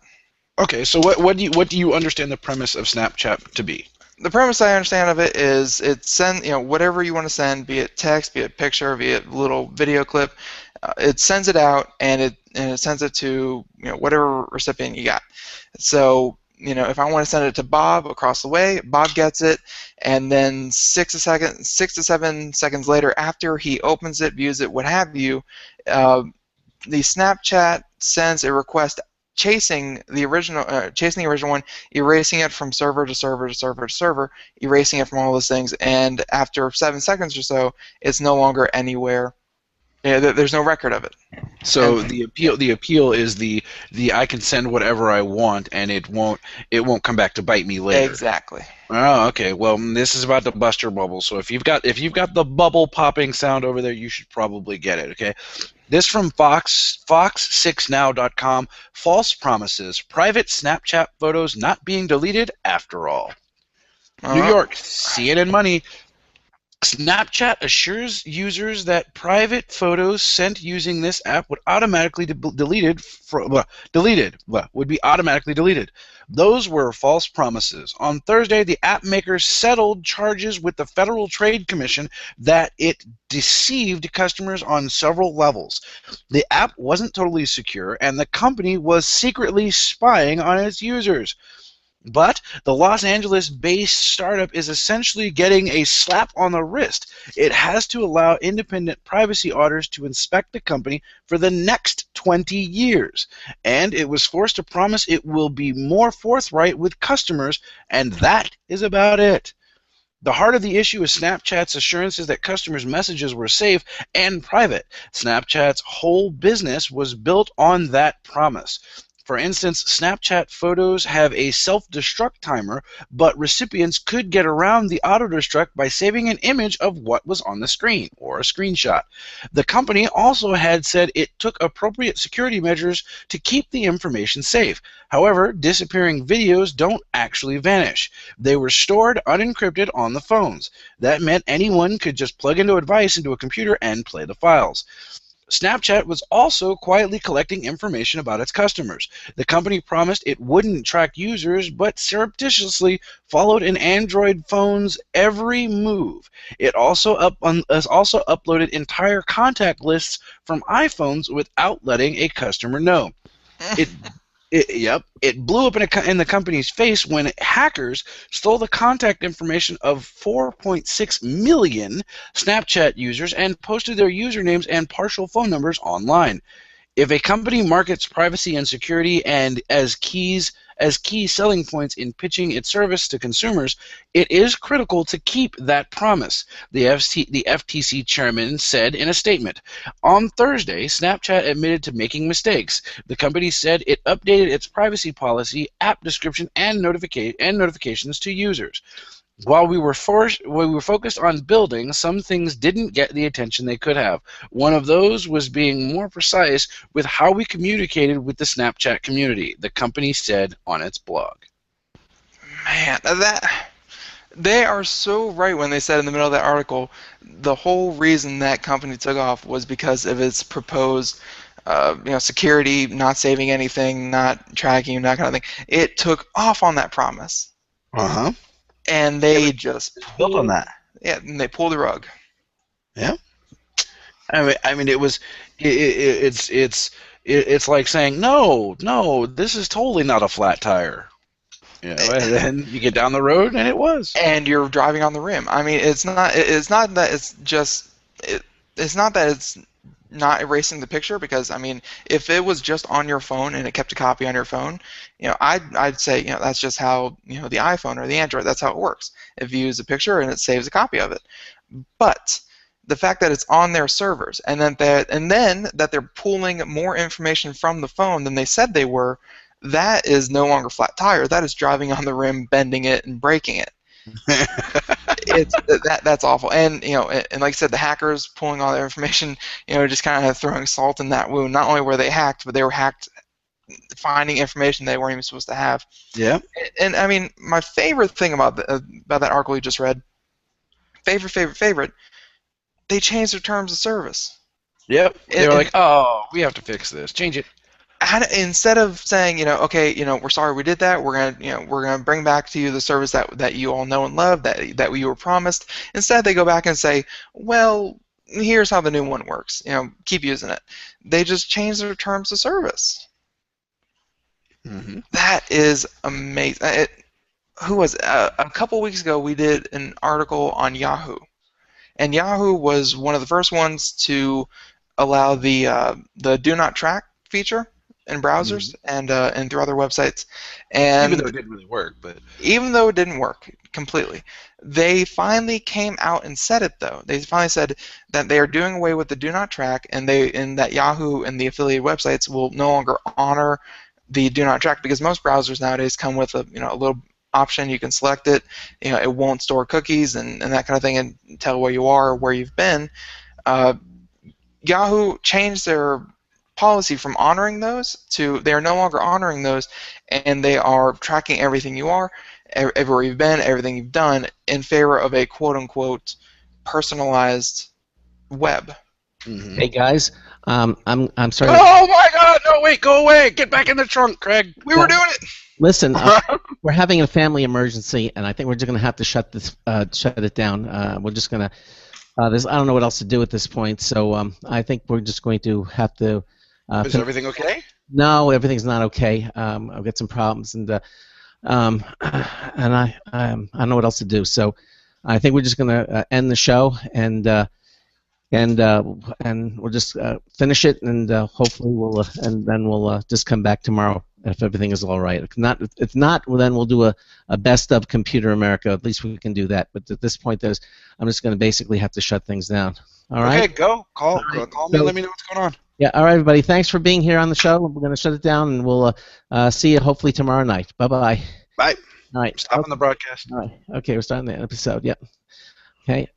Okay, so what do you understand the premise of Snapchat to be? The premise I understand of it is whatever you want to send, be it text, be it picture, be it little video clip, it sends it out and it sends it to whatever recipient you got. So if I want to send it to Bob across the way, Bob gets it, and then 6 to 7 seconds later, after he opens it, views it, what have you, the Snapchat sends a request chasing the original one, erasing it from server to server to server to server, erasing it from all those things, and after 7 seconds or so, it's no longer anywhere. There's no record of it. So the appeal is the I can send whatever I want and it won't come back to bite me later. Exactly. Oh, okay. Well, this is about to bust your bubble. So if you've got the bubble popping sound over there, you should probably get it. Okay. This from Fox6now.com. False promises. Private Snapchat photos not being deleted after all. New York. CNN Money. Snapchat assures users that private photos sent using this app would automatically be automatically deleted. Those were false promises. On Thursday, the app maker settled charges with the Federal Trade Commission that it deceived customers on several levels. The app wasn't totally secure, and the company was secretly spying on its users. But the Los Angeles-based startup is essentially getting a slap on the wrist. It has to allow independent privacy auditors to inspect the company for the next 20 years. And it was forced to promise it will be more forthright with customers, and that is about it. The heart of the issue is Snapchat's assurances that customers' messages were safe and private. Snapchat's whole business was built on that promise. For instance, Snapchat photos have a self-destruct timer, but recipients could get around the auto-destruct by saving an image of what was on the screen, or a screenshot. The company also had said it took appropriate security measures to keep the information safe. However, disappearing videos don't actually vanish. They were stored unencrypted on the phones. That meant anyone could just plug into a device into a computer and play the files. Snapchat was also quietly collecting information about its customers. The company promised it wouldn't track users, but surreptitiously followed an Android phone's every move. It also uploaded entire contact lists from iPhones without letting a customer know. It blew up in the company's face when hackers stole the contact information of 4.6 million Snapchat users and posted their usernames and partial phone numbers online. If a company markets privacy and security and as key selling points in pitching its service to consumers, it is critical to keep that promise, the FTC chairman said in a statement. On Thursday, Snapchat admitted to making mistakes. The company said it updated its privacy policy, app description, and notifications to users. While we were focused on building, some things didn't get the attention they could have. One of those was being more precise with how we communicated with the Snapchat community, the company said on its blog. Man, they are so right when they said in the middle of that article the whole reason that company took off was because of its proposed security, not saving anything, not tracking, that kind of thing. It took off on that promise. Uh-huh. And they just built on that. Yeah, and they pulled the rug. Yeah. I mean, it's like saying no, this is totally not a flat tire. You know, and then you get down the road, and it was. And you're driving on the rim. I mean, it's not that it's not erasing the picture, because I mean, if it was just on your phone and it kept a copy on your phone, I'd say that's just how the iPhone or the Android, that's how it works. It views a picture and it saves a copy of it. But the fact that it's on their servers and then that they're pulling more information from the phone than they said they were, that is no longer flat tire. That is driving on the rim, bending it, and breaking it. That's awful. And and like I said, the hackers pulling all their information, just kind of throwing salt in that wound. Not only were they hacked, but they were hacked finding information they weren't even supposed to have. Yeah. And I mean, my favorite thing about that article you just read, favorite, they changed their terms of service. Yep. They were like, oh, we have to fix this. Change it. Instead of saying, okay, we're sorry we did that. We're gonna bring back to you the service that you all know and love, that you were promised. Instead, they go back and say, well, here's how the new one works. Keep using it. They just changed their terms of service. Mm-hmm. That is amazing. A couple weeks ago, we did an article on Yahoo, and Yahoo was one of the first ones to allow the do not track feature in browsers and through other websites. And even though it didn't really work, even though it didn't work completely, they finally came out and said it though. They finally said that they are doing away with the do not track, and that Yahoo and the affiliated websites will no longer honor the do not track, because most browsers nowadays come with a little option. You can select it. It won't store cookies and that kind of thing and tell where you are or where you've been. Yahoo changed their policy from honoring those to they are no longer honoring those, and they are tracking everything you are, everywhere you've been, everything you've done, in favor of a quote-unquote personalized web. Mm-hmm. Hey guys, I'm sorry. Oh my God! No, wait, go away! Get back in the trunk, Craig. We were doing it. Listen, we're having a family emergency, and I think we're just going to have to shut it down. We're just going to. I don't know what else to do at this point, so I think we're just going to have to. Is everything okay? No, everything's not okay. I've got some problems, and I don't know what else to do. So I think we're just going to end the show, and we'll just finish it, and hopefully we'll just come back tomorrow if everything is all right. If not, well, then we'll do a best of Computer America. At least we can do that. But at this point, I'm just going to basically have to shut things down. All right. Okay, go. Call me. So, Let me know what's going on. Yeah. All right, everybody. Thanks for being here on the show. We're going to shut it down, and we'll see you hopefully tomorrow night. Bye-bye. Bye. All right. Stopping the broadcast. All right. Okay, we're starting the episode. Yep. Okay.